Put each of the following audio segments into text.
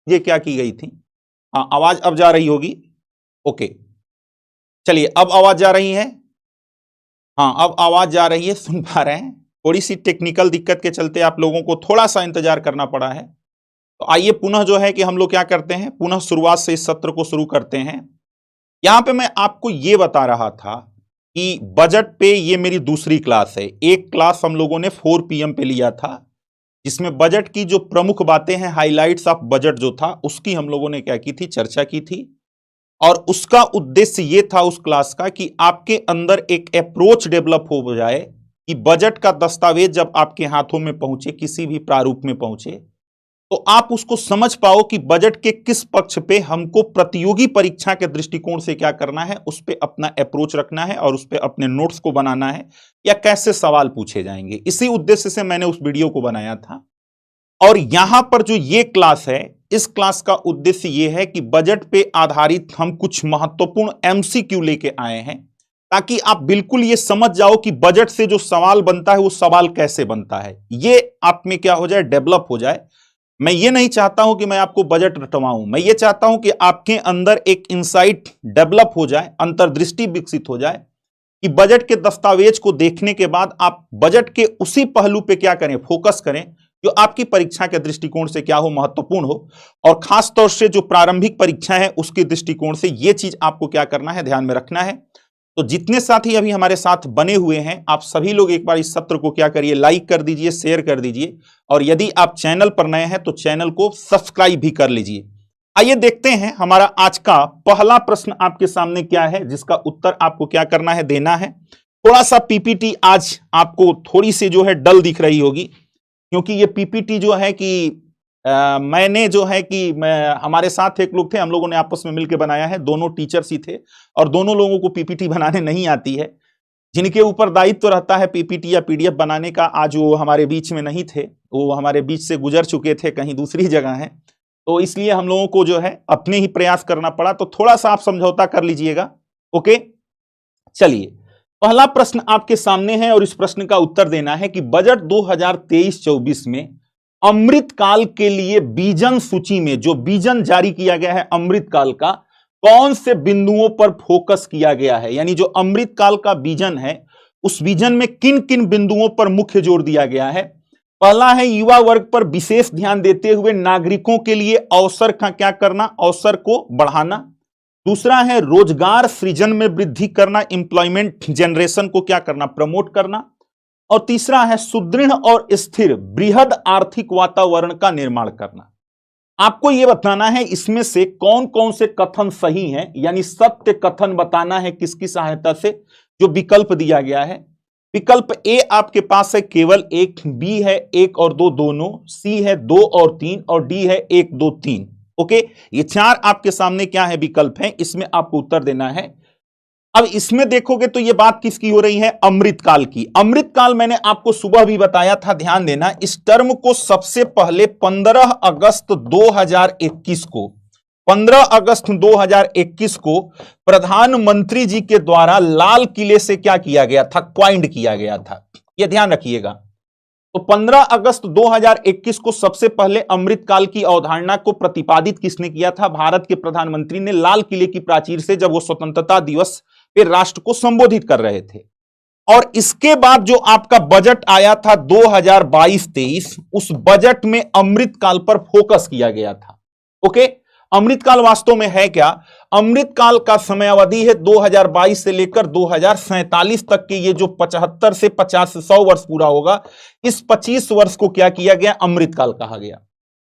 ये क्या की गई थी। हाँ, आवाज अब जा रही होगी। ओके, चलिए अब आवाज जा रही है। हाँ, अब आवाज जा रही है, सुन पा रहे हैं। थोड़ी सी टेक्निकल दिक्कत के चलते आप लोगों को थोड़ा सा इंतजार करना पड़ा है। तो आइए पुनः जो है कि हम लोग क्या करते हैं, पुनः शुरुआत से इस सत्र को शुरू करते हैं। यहां पे मैं आपको ये बता रहा था कि बजट पे ये मेरी दूसरी क्लास है। एक क्लास हम लोगों ने 4 PM पे लिया था, जिसमें बजट की जो प्रमुख बातें हैं, हाइलाइट्स ऑफ बजट जो था, उसकी हम लोगों ने क्या की थी, चर्चा की थी। और उसका उद्देश्य यह था उस क्लास का कि आपके अंदर एक अप्रोच डेवलप हो जाए कि बजट का दस्तावेज जब आपके हाथों में पहुंचे, किसी भी प्रारूप में पहुंचे, तो आप उसको समझ पाओ कि बजट के किस पक्ष पे हमको प्रतियोगी परीक्षा के दृष्टिकोण से क्या करना है, उस पे अपना अप्रोच रखना है और उस पे अपने नोट्स को बनाना है, या कैसे सवाल पूछे जाएंगे। इसी उद्देश्य से मैंने उस वीडियो को बनाया था। और यहां पर जो ये क्लास है, इस क्लास का उद्देश्य यह है कि बजट पे आधारित हम कुछ महत्वपूर्ण MCQ लेके आए हैं, ताकि आप बिल्कुल ये समझ जाओ कि बजट से जो सवाल बनता है वो सवाल कैसे बनता है, ये आप में क्या हो जाए, डेवलप हो जाए। मैं ये नहीं चाहता हूं कि मैं आपको बजट रटवाऊं, मैं ये चाहता हूं कि आपके अंदर एक इंसाइट डेवलप हो जाए, अंतर्दृष्टि विकसित हो जाए, कि बजट के दस्तावेज को देखने के बाद आप बजट के उसी पहलू पे क्या करें, फोकस करें जो आपकी परीक्षा के दृष्टिकोण से क्या हो, महत्वपूर्ण हो। और खास तौर से जो प्रारंभिक परीक्षा है उसके दृष्टिकोण से यह चीज आपको क्या करना है, ध्यान में रखना है। तो जितने साथी अभी हमारे साथ बने हुए हैं, आप सभी लोग एक बार इस सत्र को क्या करिए, लाइक कर दीजिए, शेयर कर दीजिए, और यदि आप चैनल पर नए हैं तो चैनल को सब्सक्राइब भी कर लीजिए। आइए देखते हैं हमारा आज का पहला प्रश्न आपके सामने क्या है, जिसका उत्तर आपको क्या करना है, देना है। थोड़ा सा पीपीटी आज आपको थोड़ी सी जो है डल दिख रही होगी, क्योंकि ये पीपीटी जो है कि मैंने जो है कि हमारे साथ एक लोग थे, हम लोगों ने आपस में मिलकर बनाया है, दोनों टीचर्स ही थे, और दोनों लोगों को पीपीटी बनाने नहीं आती है। जिनके ऊपर दायित्व तो रहता है पीपीटी या PDF बनाने का, आज वो हमारे बीच में नहीं थे, वो हमारे बीच से गुजर चुके थे, कहीं दूसरी जगह है। तो इसलिए हम लोगों को जो है अपने ही प्रयास करना पड़ा। तो थोड़ा सा आप समझौता कर लीजिएगा। ओके, चलिए पहला प्रश्न आपके सामने है और इस प्रश्न का उत्तर देना है कि बजट 2023-24 में अमृतकाल के लिए विजन सूची में जो विजन जारी किया गया है अमृतकाल का, कौन से बिंदुओं पर फोकस किया गया है। यानी जो अमृतकाल का विजन है, उस विजन में किन किन बिंदुओं पर मुख्य जोर दिया गया है। पहला है युवा वर्ग पर विशेष ध्यान देते हुए नागरिकों के लिए अवसर का क्या करना, अवसर को बढ़ाना। दूसरा है रोजगार सृजन में वृद्धि करना, एम्प्लॉयमेंट जनरेशन को क्या करना, प्रमोट करना। और तीसरा है सुदृढ़ और स्थिर बृहद आर्थिक वातावरण का निर्माण करना। आपको यह बताना है इसमें से कौन कौन से कथन सही हैं, यानी सत्य कथन बताना है किसकी सहायता से, जो विकल्प दिया गया है। विकल्प ए आपके पास है केवल एक, बी है 1 और 2 दोनों, सी है 2 और 3, और डी है 1 2 3। ओके, ये 4 आपके सामने क्या है, विकल्प हैं, इसमें आपको उत्तर देना है। अब इसमें देखोगे तो ये बात किसकी हो रही है, अमृतकाल की। अमृतकाल मैंने आपको सुबह भी बताया था, ध्यान देना। इस टर्म को सबसे पहले 15 अगस्त 2021 को 15 अगस्त 2021 को प्रधानमंत्री जी के द्वारा लाल किले से क्या किया गया था, क्वाइंड किया गया था। यह ध्यान रखिएगा। तो 15 अगस्त 2021 को सबसे पहले अमृतकाल की अवधारणा को प्रतिपादित किसने किया था, भारत के प्रधानमंत्री ने, लाल किले की प्राचीर से, जब वो स्वतंत्रता दिवस पे राष्ट्र को संबोधित कर रहे थे। और इसके बाद जो आपका बजट आया था 2022-23, उस बजट में अमृतकाल पर फोकस किया गया था। ओके, अमृतकाल वास्तव में है क्या, अमृतकाल का समयावधि है 2022 से लेकर 2047 तक के, ये जो 75 से 50 से 100 वर्ष पूरा होगा, इस 25 वर्ष को क्या किया गया, अमृतकाल कहा गया।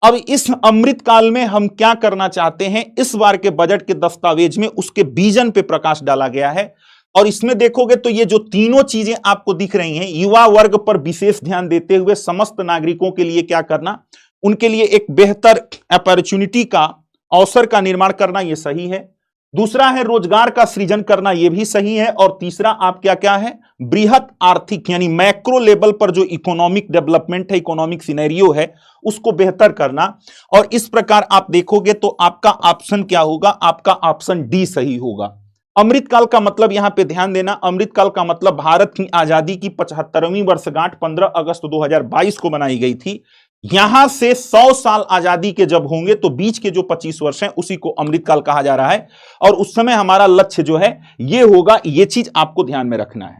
अब इस अमृतकाल में हम क्या करना चाहते हैं, इस बार के बजट के दस्तावेज में उसके विजन पे प्रकाश डाला गया है। और इसमें देखोगे तो ये जो तीनों चीजें आपको दिख रही हैं, युवा वर्ग पर विशेष ध्यान देते हुए समस्त नागरिकों के लिए क्या करना, उनके लिए एक बेहतर अपॉर्चुनिटी का, अवसर का निर्माण करना, यह सही है। दूसरा है रोजगार का सृजन करना, यह भी सही है। और तीसरा आप क्या क्या है, बृहत आर्थिक यानी मैक्रो लेवल पर जो इकोनॉमिक डेवलपमेंट है, इकोनॉमिक सिनेरियो है, उसको बेहतर करना। और इस प्रकार आप देखोगे तो आपका ऑप्शन क्या होगा, आपका ऑप्शन डी सही होगा। अमृतकाल का मतलब यहां पे ध्यान देना, अमृतकाल का मतलब भारत की आजादी की 75वीं वर्षगांठ 15 अगस्त 2022 को मनाई गई थी। यहां से 100 साल आजादी के जब होंगे तो बीच के जो 25 वर्ष हैं उसी को अमृतकाल कहा जा रहा है, और उस समय हमारा लक्ष्य जो है ये होगा, ये चीज आपको ध्यान में रखना है।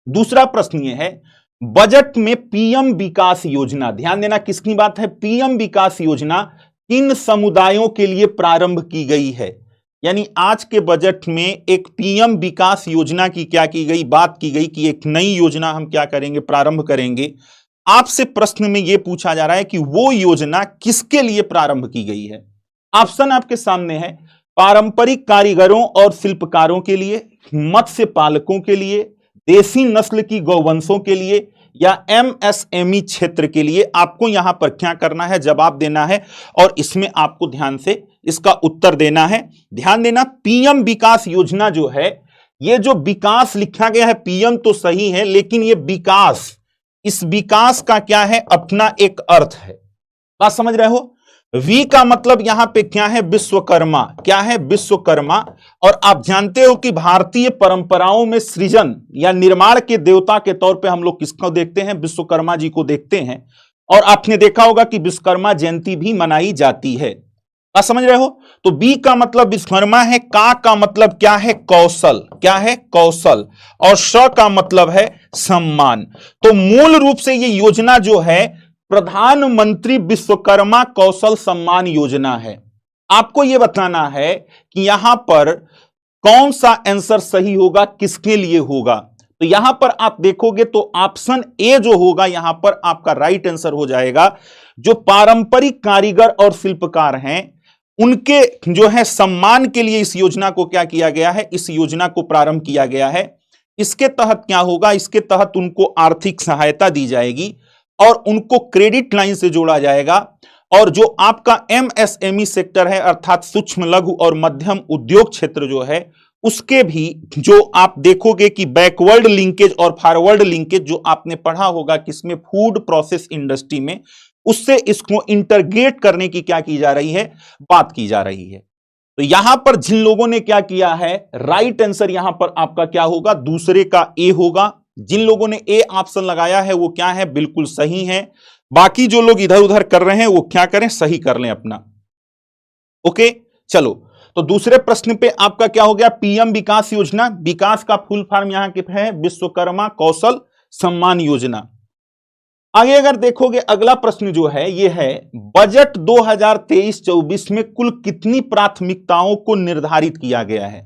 दूसरा प्रश्न ये है, बजट में पीएम विकास योजना, ध्यान देना किसकी बात है, पीएम विकास योजना किन समुदायों के लिए प्रारंभ की गई है। यानी आज के बजट में एक पीएम विकास योजना की क्या की गई, बात की गई कि एक नई योजना हम क्या करेंगे, प्रारंभ करेंगे। आपसे प्रश्न में यह पूछा जा रहा है कि वो योजना किसके लिए प्रारंभ की गई है। ऑप्शन आपके सामने है, पारंपरिक कारीगरों और शिल्पकारों के लिए, मत्स्य पालकों के लिए, देसी नस्ल की गौवंशों के लिए, या एमएसएमई क्षेत्र के लिए। आपको यहां पर क्या करना है, जवाब देना है, और इसमें आपको ध्यान से इसका उत्तर देना है। ध्यान देना, पीएम विकास योजना जो है, ये जो विकास लिखा गया है, पीएम तो सही है, लेकिन ये विकास, इस विकास का क्या है, अपना एक अर्थ है। बात समझ रहे हो। वी का मतलब यहां पे क्या है, विश्वकर्मा। क्या है, विश्वकर्मा। और आप जानते हो कि भारतीय परंपराओं में सृजन या निर्माण के देवता के तौर पे हम लोग किसको देखते हैं, विश्वकर्मा जी को देखते हैं। और आपने देखा होगा कि विश्वकर्मा जयंती भी मनाई जाती है। आप समझ रहे हो। तो बी का मतलब विश्वकर्मा है, का मतलब क्या है, कौशल। क्या है, कौशल। और श का मतलब है सम्मान। तो मूल रूप से ये योजना जो है प्रधानमंत्री विश्वकर्मा कौशल सम्मान योजना है। आपको यह बताना है कि यहां पर कौन सा आंसर सही होगा, किसके लिए होगा। तो यहां पर आप देखोगे तो ऑप्शन ए जो होगा यहां पर आपका राइट आंसर हो जाएगा। जो पारंपरिक कारीगर और शिल्पकार हैं उनके जो है सम्मान के लिए इस योजना को क्या किया गया है, इस योजना को प्रारंभ किया गया है। इसके तहत क्या होगा, इसके तहत उनको आर्थिक सहायता दी जाएगी और उनको क्रेडिट लाइन से जोड़ा जाएगा। और जो आपका एमएसएमई सेक्टर है, अर्थात सूक्ष्म लघु और मध्यम उद्योग क्षेत्र जो है, उसके भी जो आप देखोगे कि बैकवर्ड लिंकेज और फॉरवर्ड लिंकेज जो आपने पढ़ा होगा किसमें, फूड प्रोसेस इंडस्ट्री में, उससे इसको इंटरग्रेट करने की क्या की जा रही है, बात की जा रही है। तो यहां पर जिन लोगों ने क्या किया है, राइट आंसर यहां पर आपका क्या होगा, दूसरे का ए होगा। जिन लोगों ने ए ऑप्शन लगाया है वो क्या है, बिल्कुल सही है। बाकी जो लोग इधर उधर कर रहे हैं वो क्या करें, सही कर लें अपना। ओके, चलो। तो दूसरे प्रश्न पे आपका क्या हो गया, पीएम विकास योजना। विकास का फुल फॉर्म यहां के है विश्वकर्मा कौशल सम्मान योजना। आगे अगर देखोगे अगला प्रश्न जो है ये है, बजट 2023-24 में कुल कितनी प्राथमिकताओं को निर्धारित किया गया है।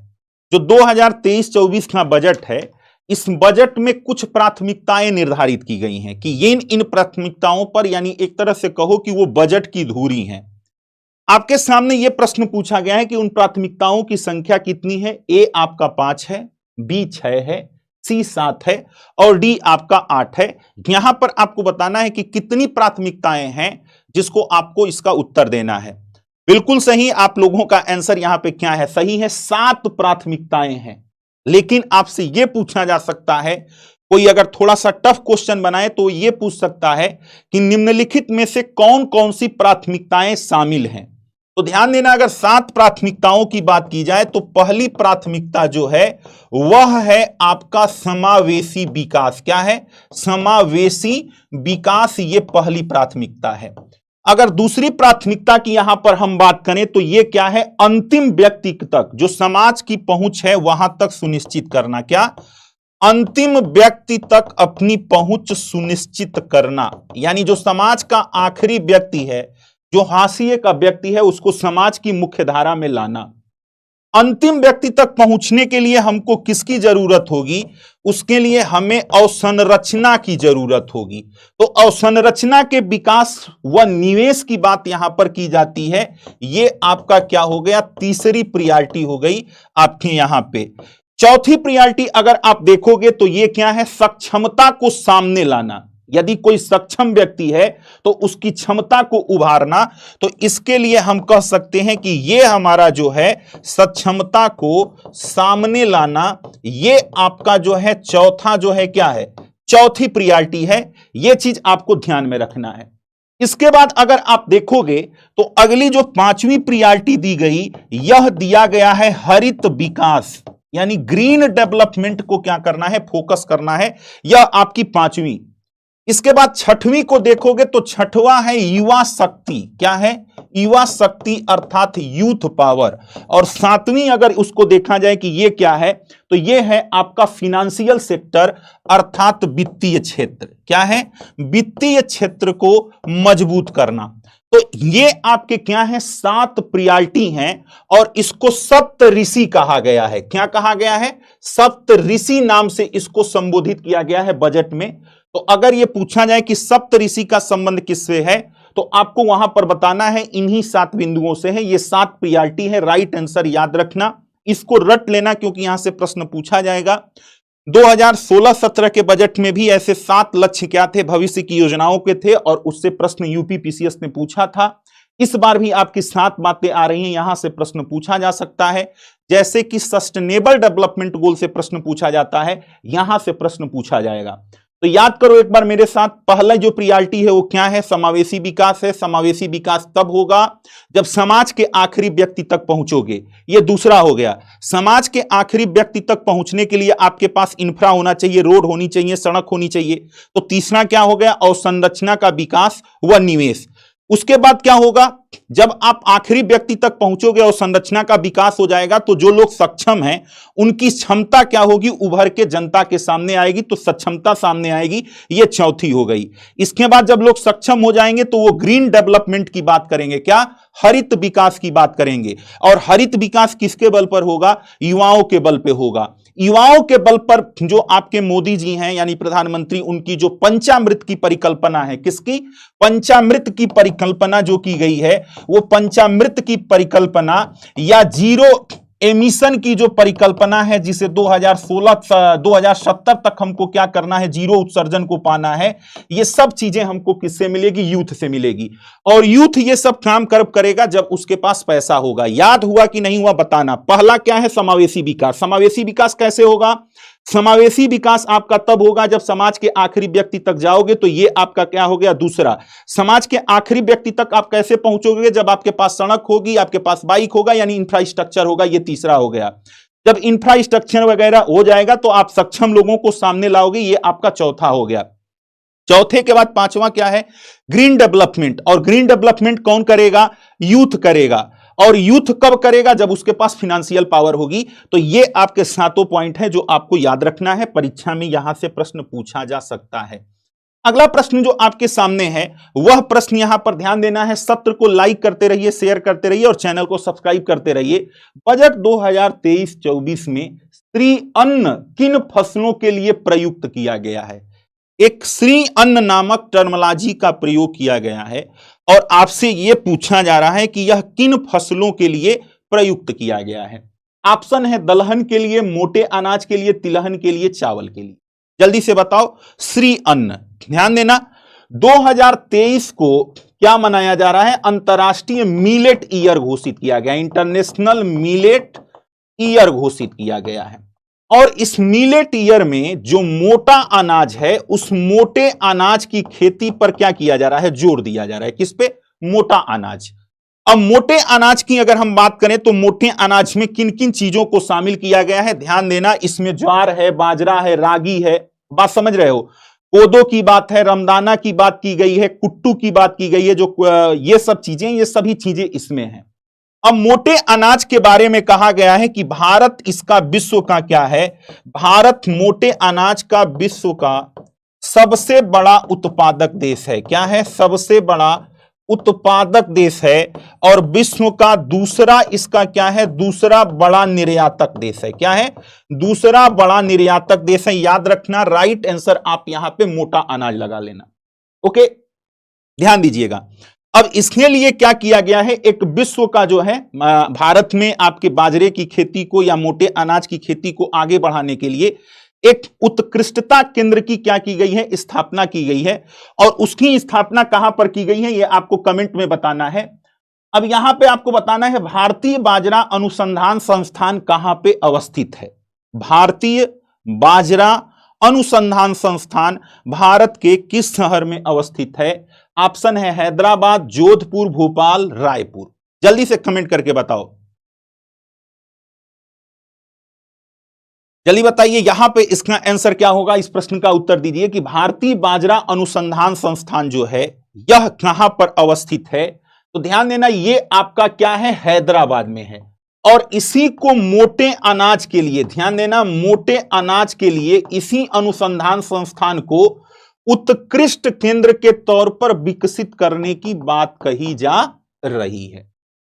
जो 2023-24 का बजट है, इस बजट में कुछ प्राथमिकताएं निर्धारित की गई हैं कि ये इन प्राथमिकताओं पर, यानी एक तरह से कहो कि वो बजट की धुरी हैं। आपके सामने यह प्रश्न पूछा गया है कि उन प्राथमिकताओं की संख्या कितनी है। ए आपका 5 है, बी 6 है, सी 7 है और डी आपका 8 है। यहां पर आपको बताना है कि कितनी प्राथमिकताएं हैं, जिसको आपको इसका उत्तर देना है। बिल्कुल सही, आप लोगों का आंसर यहां पे क्या है, सही है, 7 प्राथमिकताएं हैं। लेकिन आपसे यह पूछा जा सकता है, कोई अगर थोड़ा सा टफ क्वेश्चन बनाए तो यह पूछ सकता है कि निम्नलिखित में से कौन कौन सी प्राथमिकताएं शामिल हैं। तो ध्यान देना, अगर 7 प्राथमिकताओं की बात की जाए तो पहली प्राथमिकता जो है वह है आपका समावेशी विकास। क्या है, समावेशी विकास, ये पहली प्राथमिकता है। अगर दूसरी प्राथमिकता की यहां पर हम बात करें तो यह क्या है, अंतिम व्यक्ति तक जो समाज की पहुंच है वहां तक सुनिश्चित करना। क्या, अंतिम व्यक्ति तक अपनी पहुंच सुनिश्चित करना, यानी जो समाज का आखिरी व्यक्ति है, जो हाशिए का व्यक्ति है, उसको समाज की मुख्य धारा में लाना। अंतिम व्यक्ति तक पहुंचने के लिए हमको किसकी जरूरत होगी, उसके लिए हमें अवसंरचना की जरूरत होगी। तो अवसंरचना के विकास व निवेश की बात यहां पर की जाती है। ये आपका क्या हो गया, तीसरी प्रायोरिटी हो गई आपके यहां पे। चौथी प्रायोरिटी अगर आप देखोगे तो ये क्या है, सक्षमता को सामने लाना। यदि कोई सक्षम व्यक्ति है तो उसकी क्षमता को उभारना। तो इसके लिए हम कह सकते हैं कि यह हमारा जो है सक्षमता को सामने लाना, यह आपका जो है चौथा जो है क्या है, चौथी प्रायोरिटी है। यह चीज आपको ध्यान में रखना है। इसके बाद अगर आप देखोगे तो अगली जो 5वीं प्रायोरिटी दी गई, यह दिया गया है हरित विकास, यानी ग्रीन डेवलपमेंट को क्या करना है, फोकस करना है। यह आपकी 5वीं। इसके बाद छठवीं को देखोगे तो छठवां है युवा शक्ति। क्या है? युवा शक्ति अर्थात यूथ पावर। और सातवीं अगर उसको देखा जाए कि ये क्या है, तो ये है आपका फिनेंशियल सेक्टर अर्थात वित्तीय क्षेत्र। क्या है? वित्तीय क्षेत्र को मजबूत करना। तो ये आपके क्या है? 7 प्रायोरिटी हैं और इसको सप्त ऋषि कहा गया है। क्या कहा गया है? सप्त ऋषि नाम से इसको संबोधित किया गया है बजट में। तो अगर यह पूछा जाए कि सप्त ऋषि का संबंध किससे है, तो आपको वहां पर बताना है इन्हीं 7 बिंदुओं से है। ये 7 प्रायोरिटी है। राइट आंसर याद रखना, इसको रट लेना क्योंकि यहां से प्रश्न पूछा जाएगा। 2016-17 के बजट में भी ऐसे 7 लक्ष्य क्या थे? भविष्य की योजनाओं के थे और उससे प्रश्न यूपी पीसीएस ने पूछा था। इस बार भी आपकी 7 बातें आ रही हैं, यहां से प्रश्न पूछा जा सकता है। जैसे कि सस्टेनेबल डेवलपमेंट गोल से प्रश्न पूछा जाता है, यहां से प्रश्न पूछा जाएगा। तो याद करो एक बार मेरे साथ, पहला जो प्रायोरिटी है वो क्या है? समावेशी विकास है। समावेशी विकास तब होगा जब समाज के आखिरी व्यक्ति तक पहुंचोगे। ये दूसरा हो गया। समाज के आखिरी व्यक्ति तक पहुंचने के लिए आपके पास इंफ्रा होना चाहिए, रोड होनी चाहिए, सड़क होनी चाहिए। तो तीसरा क्या हो गया? अवसंरचना का विकास व निवेश। उसके बाद क्या होगा? जब आप आखिरी व्यक्ति तक पहुंचोगे और संरचना का विकास हो जाएगा, तो जो लोग सक्षम हैं उनकी क्षमता क्या होगी? उभर के जनता के सामने आएगी, तो सक्षमता सामने आएगी। ये चौथी हो गई। इसके बाद जब लोग सक्षम हो जाएंगे तो वो ग्रीन डेवलपमेंट की बात करेंगे। क्या? हरित विकास की बात करेंगे। और हरित विकास किसके बल पर होगा? युवाओं के बल पे होगा। युवाओं के बल पर जो आपके मोदी जी हैं यानी प्रधानमंत्री, उनकी जो पंचामृत की परिकल्पना है, किसकी? पंचामृत की परिकल्पना जो की गई है, वो पंचामृत की परिकल्पना या जीरो एमिशन की जो परिकल्पना है, जिसे 2070 तक हमको क्या करना है? जीरो उत्सर्जन को पाना है। ये सब चीजें हमको किससे मिलेगी? यूथ से मिलेगी। और यूथ ये सब काम करेगा जब उसके पास पैसा होगा। याद हुआ कि नहीं हुआ बताना। पहला क्या है? समावेशी विकास। समावेशी विकास कैसे होगा? समावेशी विकास आपका तब होगा जब समाज के आखिरी व्यक्ति तक जाओगे। तो ये आपका क्या हो गया? दूसरा। समाज के आखिरी व्यक्ति तक आप कैसे पहुंचोगे? जब आपके पास सड़क होगी, आपके पास बाइक होगा, यानी इंफ्रास्ट्रक्चर होगा। ये तीसरा हो गया। जब इंफ्रास्ट्रक्चर वगैरह हो जाएगा तो आप सक्षम लोगों को सामने लाओगे। ये आपका चौथा हो गया। चौथे के बाद पांचवा क्या है? Green development. और ग्रीन डेवलपमेंट कौन करेगा? यूथ करेगा। और यूथ कब करेगा? जब उसके पास फिनेंशियल पावर होगी। तो ये आपके 7 पॉइंट है जो आपको याद रखना है। परीक्षा में यहां से प्रश्न पूछा जा सकता है। अगला प्रश्न जो आपके सामने है वह प्रश्न यहां पर ध्यान देना है। सत्र को लाइक करते रहिए, शेयर करते रहिए और चैनल को सब्सक्राइब करते रहिए। बजट 2023-24 में श्री अन्न किन फसलों के लिए प्रयुक्त किया गया है? एक श्री अन्न नामक टर्मिनोलॉजी का प्रयोग किया गया है और आपसे यह पूछा जा रहा है कि यह किन फसलों के लिए प्रयुक्त किया गया है। ऑप्शन है दलहन के लिए, मोटे अनाज के लिए, तिलहन के लिए, चावल के लिए। जल्दी से बताओ। श्री अन्न। ध्यान देना, 2023 को क्या मनाया जा रहा है? अंतर्राष्ट्रीय मिलेट ईयर घोषित किया गया। इंटरनेशनल मिलेट ईयर घोषित किया गया है। और इस मिलेट ईयर में जो मोटा अनाज है, उस मोटे अनाज की खेती पर क्या किया जा रहा है? जोर दिया जा रहा है। किस पे? मोटा अनाज। अब मोटे अनाज की अगर हम बात करें तो मोटे अनाज में किन किन चीजों को शामिल किया गया है? ध्यान देना, इसमें ज्वार है, बाजरा है, रागी है। बात समझ रहे हो? कोदो की बात है, रमदाना की बात की गई है, कुट्टू की बात की गई है। जो ये सब चीजें, ये सभी चीजें इसमें हैं। अब मोटे अनाज के बारे में कहा गया है कि भारत इसका विश्व का क्या है? भारत मोटे अनाज का विश्व का सबसे बड़ा उत्पादक देश है। क्या है? सबसे बड़ा उत्पादक देश है। और विश्व का दूसरा इसका क्या है? दूसरा बड़ा निर्यातक देश है। क्या है? दूसरा बड़ा निर्यातक देश है। याद रखना, राइट आंसर आप यहां पे मोटा अनाज लगा लेना। ओके, ध्यान दीजिएगा। अब इसके लिए क्या किया गया है? एक विश्व का जो है, भारत में आपके बाजरे की खेती को या मोटे अनाज की खेती को आगे बढ़ाने के लिए एक उत्कृष्टता केंद्र की क्या की गई है? स्थापना की गई है। और उसकी स्थापना कहां पर की गई है? यह आपको कमेंट में बताना है। अब यहां पे आपको बताना है भारतीय बाजरा अनुसंधान संस्थान कहां पे अवस्थित है। भारतीय बाजरा अनुसंधान संस्थान भारत के किस शहर में अवस्थित है? ऑप्शन है हैदराबाद, जोधपुर, भोपाल, रायपुर। जल्दी से कमेंट करके बताओ। जल्दी बताइए यहां पे इसका आंसर क्या होगा, इस प्रश्न का उत्तर दीजिए कि भारतीय बाजरा अनुसंधान संस्थान जो है यह कहां पर अवस्थित है। तो ध्यान देना ये आपका क्या है, हैदराबाद में है। और इसी को मोटे अनाज के लिए, ध्यान देना, मोटे अनाज के लिए इसी अनुसंधान संस्थान को उत्कृष्ट केंद्र के तौर पर विकसित करने की बात कही जा रही है।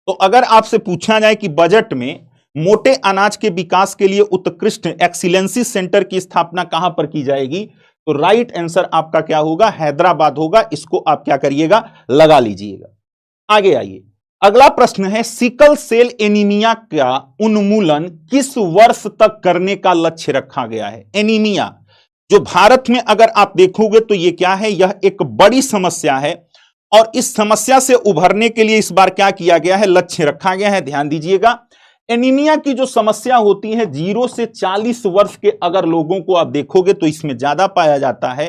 तो अगर आपसे पूछा जाए कि बजट में मोटे अनाज के विकास के लिए उत्कृष्ट एक्सीलेंसी सेंटर की स्थापना कहां पर की जाएगी, तो राइट आंसर आपका क्या होगा, हैदराबाद होगा। इसको आप क्या करिएगा, लगा लीजिएगा। आगे आइए, अगला प्रश्न है, सिकल सेल एनीमिया का उन्मूलन किस वर्ष तक करने का लक्ष्य रखा गया है। एनीमिया जो भारत में अगर आप देखोगे तो ये क्या है, यह एक बड़ी समस्या है और इस समस्या से उभरने के लिए इस बार क्या किया गया है, लक्ष्य रखा गया है। ध्यान दीजिएगा, एनीमिया की जो समस्या होती है 0 से 40 वर्ष के अगर लोगों को आप देखोगे तो इसमें ज्यादा पाया जाता है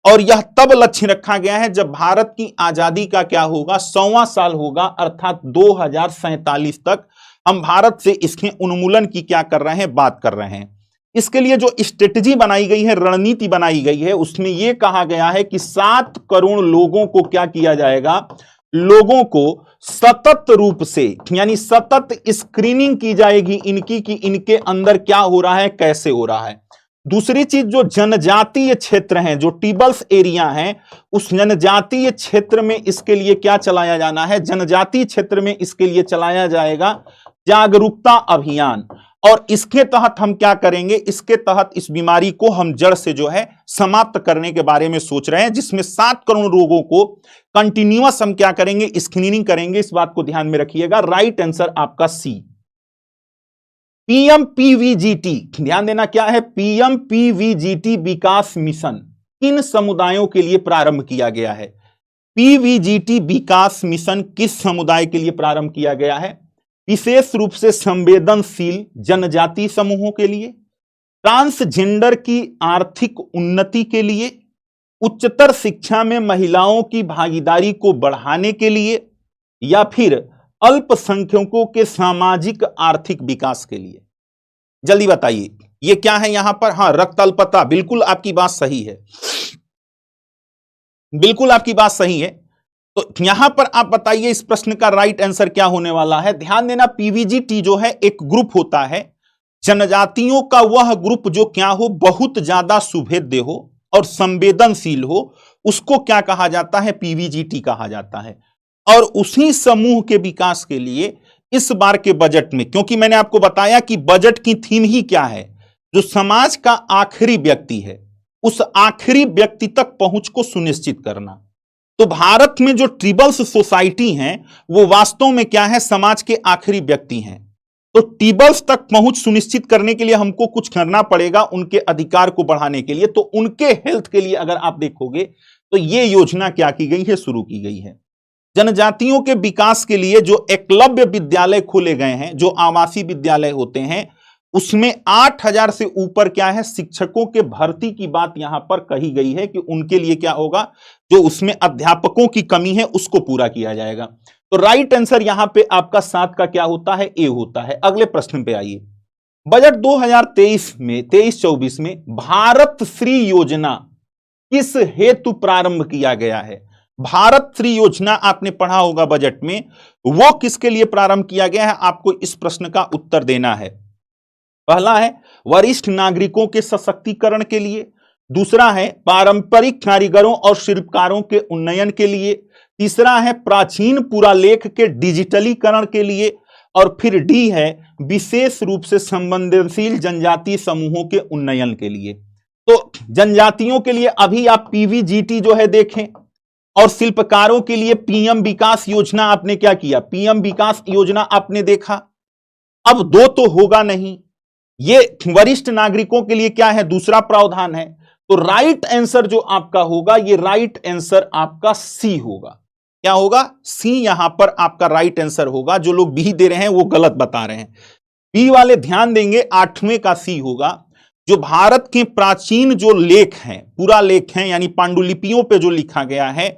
और यह तब लक्ष्य रखा गया है जब भारत की आजादी का क्या होगा, 100वां साल होगा, अर्थात 2047 तक हम भारत से इसके उन्मूलन की क्या कर रहे हैं, बात कर रहे हैं। इसके लिए जो स्ट्रेटजी बनाई गई है, रणनीति बनाई गई है, उसमें यह कहा गया है कि 7 करोड़ लोगों को क्या किया जाएगा, लोगों को सतत रूप से यानी सतत स्क्रीनिंग की जाएगी इनकी कि इनके अंदर क्या हो रहा है, कैसे हो रहा है। दूसरी चीज, जो जनजातीय क्षेत्र हैं, जो ट्राइबल्स एरिया हैं, उस जनजातीय क्षेत्र में इसके लिए क्या चलाया जाना है, जनजातीय क्षेत्र में इसके लिए चलाया जाएगा जागरूकता अभियान। और इसके तहत हम क्या करेंगे, इसके तहत इस बीमारी को हम जड़ से जो है समाप्त करने के बारे में सोच रहे हैं, जिसमें 7 करोड़ लोगों को कंटिन्यूअस हम क्या करेंगे, स्क्रीनिंग करेंगे। इस बात को ध्यान में रखिएगा। राइट आंसर आपका सी। पीएमपीवीजीटी, ध्यान देना क्या है, पीएमपीवीजीटी विकास मिशन किन समुदायों के लिए प्रारंभ किया गया है। पीवीजीटी विकास मिशन किस समुदाय के लिए प्रारंभ किया गया है, विशेष रूप से संवेदनशील जनजाति समूहों के लिए, ट्रांसजेंडर की आर्थिक उन्नति के लिए, उच्चतर शिक्षा में महिलाओं की भागीदारी को बढ़ाने के लिए, या फिर अल्पसंख्यकों के सामाजिक आर्थिक विकास के लिए। जल्दी बताइए ये क्या है यहां पर। हाँ, रक्त अल्पता, बिल्कुल आपकी बात सही है, बिल्कुल आपकी बात सही है। तो यहां पर आप बताइए इस प्रश्न का राइट आंसर क्या होने वाला है। ध्यान देना, पीवीजीटी जो है एक ग्रुप होता है जनजातियों का, वह ग्रुप जो क्या हो, बहुत ज्यादा सुभेद्य हो और संवेदनशील हो, उसको क्या कहा जाता है, पीवीजीटी कहा जाता है। और उसी समूह के विकास के लिए इस बार के बजट में, क्योंकि मैंने आपको बताया कि बजट की थीम ही क्या है, जो समाज का आखिरी व्यक्ति है उस आखिरी व्यक्ति तक पहुंच को सुनिश्चित करना। तो भारत में जो ट्राइबल्स सोसाइटी हैं वो वास्तव में क्या है, समाज के आखिरी व्यक्ति हैं। तो ट्राइबल्स तक पहुंच सुनिश्चित करने के लिए हमको कुछ करना पड़ेगा, उनके अधिकार को बढ़ाने के लिए। तो उनके हेल्थ के लिए अगर आप देखोगे तो ये योजना क्या की गई है, शुरू की गई है। जनजातियों के विकास के लिए जो एकलव्य विद्यालय खोले गए हैं, जो आवासीय विद्यालय होते हैं, उसमें 8000 से ऊपर क्या है, शिक्षकों के भर्ती की बात यहां पर कही गई है कि उनके लिए क्या होगा, जो उसमें अध्यापकों की कमी है उसको पूरा किया जाएगा। तो राइट आंसर यहां पे आपका 7 का क्या होता है, ए होता है। अगले प्रश्न पे आइए। बजट 2023 में 23-24 में भारत श्री योजना किस हेतु प्रारंभ किया गया है। भारत श्री योजना आपने पढ़ा होगा बजट में, वो किसके लिए प्रारंभ किया गया है, आपको इस प्रश्न का उत्तर देना है। पहला है वरिष्ठ नागरिकों के सशक्तिकरण के लिए, दूसरा है पारंपरिक कारीगरों और शिल्पकारों के उन्नयन के लिए, तीसरा है प्राचीन पुरालेख के डिजिटलीकरण के लिए, और फिर डी है विशेष रूप से संवेदनशील जनजातीय समूहों के उन्नयन के लिए। तो जनजातियों के लिए अभी आप पीवीजीटी जो है देखें, और शिल्पकारों के लिए पीएम विकास योजना आपने क्या किया, पीएम विकास योजना आपने देखा। अब 2 तो होगा नहीं, ये वरिष्ठ नागरिकों के लिए क्या है, दूसरा प्रावधान है। तो राइट आंसर जो आपका होगा, ये राइट आंसर आपका सी होगा। क्या होगा, सी यहां पर आपका राइट आंसर होगा। जो लोग बी दे रहे हैं वो गलत बता रहे हैं। बी वाले ध्यान देंगे, 8वें का सी होगा। जो भारत के प्राचीन जो लेख हैं, पूरा लेख हैं, यानी पांडुलिपियों पे जो लिखा गया है,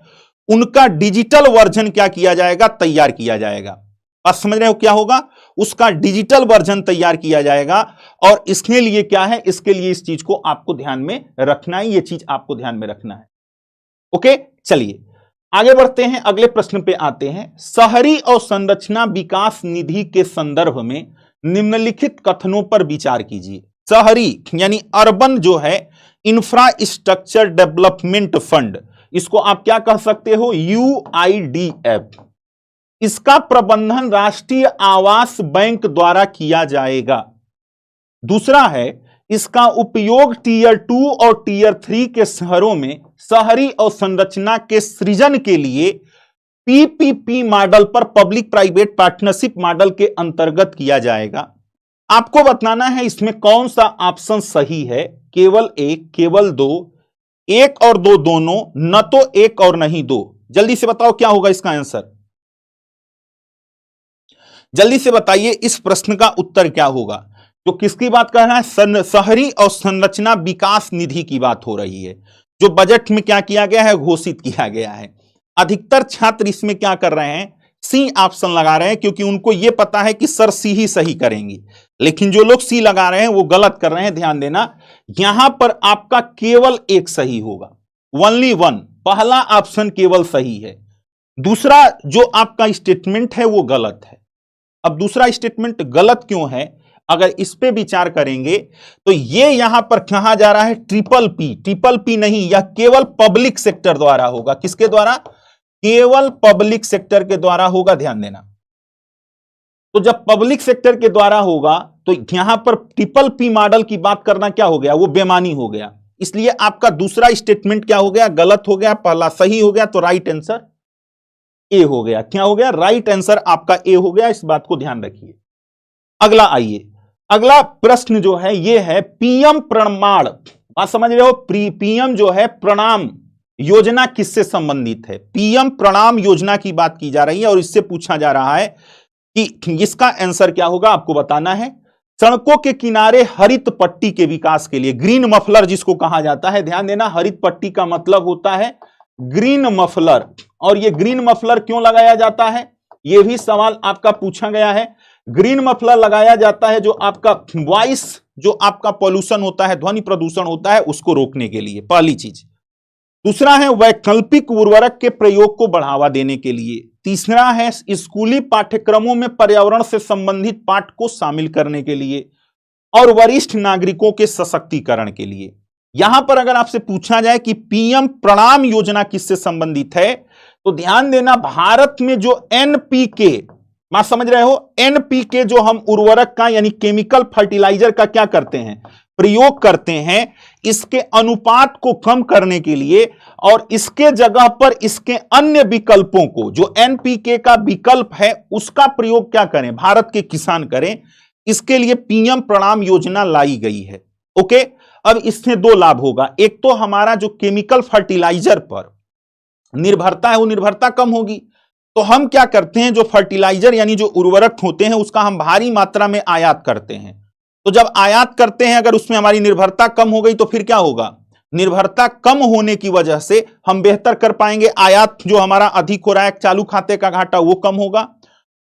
उनका डिजिटल वर्जन क्या किया जाएगा, तैयार किया जाएगा। आप समझ रहे हो क्या होगा? उसका डिजिटल वर्जन तैयार किया जाएगा और इसके लिए क्या है, इसके लिए इस चीज को आपको ध्यान में रखना है, ये चीज आपको ध्यान में रखना है। ओके, चलिए आगे बढ़ते हैं, अगले प्रश्न पे आते हैं। शहरी अवसंरचना विकास निधि के संदर्भ में निम्नलिखित कथनों पर विचार कीजिए। शहरी यानी अर्बन जो है इंफ्रास्ट्रक्चर डेवलपमेंट फंड, इसको आप क्या कह सकते हो? UIDF। इसका प्रबंधन राष्ट्रीय आवास बैंक द्वारा किया जाएगा। दूसरा है, इसका उपयोग टीयर 2 और टीयर 3 के शहरों में शहरी अवसंरचना के सृजन के लिए PPP मॉडल पर, पब्लिक प्राइवेट पार्टनरशिप मॉडल के अंतर्गत किया जाएगा। आपको बताना है इसमें कौन सा ऑप्शन सही है, केवल एक, केवल दो, एक और दो दोनों, न तो एक और नहीं दो। जल्दी से बताओ क्या होगा इसका आंसर, जल्दी से बताइए इस प्रश्न का उत्तर क्या होगा। तो किसकी बात कर रहा है? शहरी अवसंरचना विकास निधि की बात हो रही है, जो बजट में क्या किया गया है, घोषित किया गया है। अधिकतर छात्र इसमें क्या कर रहे हैं, सी ऑप्शन लगा रहे हैं, क्योंकि उनको यह पता है कि सर सी ही सही करेंगे। लेकिन जो लोग सी लगा रहे हैं वो गलत कर रहे हैं। ध्यान देना, यहां पर आपका केवल एक सही होगा, ओनली वन। पहला ऑप्शन केवल सही है, दूसरा जो आपका स्टेटमेंट है वो गलत है। अब दूसरा स्टेटमेंट गलत क्यों है, अगर इस पे विचार करेंगे तो ये यहां पर कहा जा रहा है ट्रिपल पी। ट्रिपल पी नहीं, यह केवल पब्लिक सेक्टर द्वारा होगा। किसके द्वारा? केवल पब्लिक सेक्टर के द्वारा होगा। ध्यान देना, तो जब पब्लिक सेक्टर के द्वारा होगा तो यहां पर ट्रिपल पी मॉडल की बात करना क्या हो गया, वो बेमानी हो गया। इसलिए आपका दूसरा स्टेटमेंट क्या हो गया, गलत हो गया, पहला सही हो गया। तो राइट आंसर ए हो गया। क्या हो गया? राइट आंसर आपका ए हो गया। इस बात को ध्यान रखिए। अगला आइए, अगला प्रश्न जो है ये है पीएम प्रमाण। आप समझ रहे हो, पीएम जो है प्रणाम योजना किससे संबंधित है? पीएम प्रणाम योजना की बात की जा रही है और इससे पूछा जा रहा है कि इसका आंसर क्या होगा, आपको बताना है। सड़कों के किनारे हरित पट्टी के विकास के लिए, ग्रीन मफलर जिसको कहा जाता है। ध्यान देना, हरित पट्टी का मतलब होता है ग्रीन मफलर। और ये ग्रीन मफलर क्यों लगाया जाता है, यह भी सवाल आपका पूछा गया है। ग्रीन मफलर लगाया जाता है जो आपका वॉइस, जो आपका पॉल्यूशन होता है, ध्वनि प्रदूषण होता है, उसको रोकने के लिए, पहली चीज। दूसरा है वैकल्पिक उर्वरक के प्रयोग को बढ़ावा देने के लिए। तीसरा है स्कूली पाठ्यक्रमों में पर्यावरण से संबंधित पाठ को शामिल करने के लिए। और वरिष्ठ नागरिकों के सशक्तिकरण के लिए। यहां पर अगर आपसे पूछा जाए कि पीएम प्रणाम योजना किससे संबंधित है, तो ध्यान देना, भारत में जो एनपीके, मैं समझ रहे हो, एनपीके जो हम उर्वरक का यानी केमिकल फर्टिलाइजर का क्या करते हैं, प्रयोग करते हैं, इसके अनुपात को कम करने के लिए और इसके जगह पर इसके अन्य विकल्पों को, जो एनपीके का विकल्प है उसका प्रयोग क्या करें, भारत के किसान करें। इसके लिए पीएम प्रणाम योजना लाई गई है। ओके, अब इससे दो लाभ होगा। एक तो हमारा जो केमिकल फर्टिलाइजर पर निर्भरता है वो निर्भरता कम होगी। तो हम क्या करते हैं, जो फर्टिलाइजर यानी जो उर्वरक होते हैं उसका हम भारी मात्रा में आयात करते हैं। तो जब आयात करते हैं, अगर उसमें हमारी निर्भरता कम हो गई तो फिर क्या होगा, निर्भरता कम होने की वजह से हम बेहतर कर पाएंगे। आयात जो हमारा अधिक हो रहा है, चालू खाते का घाटा वो कम होगा।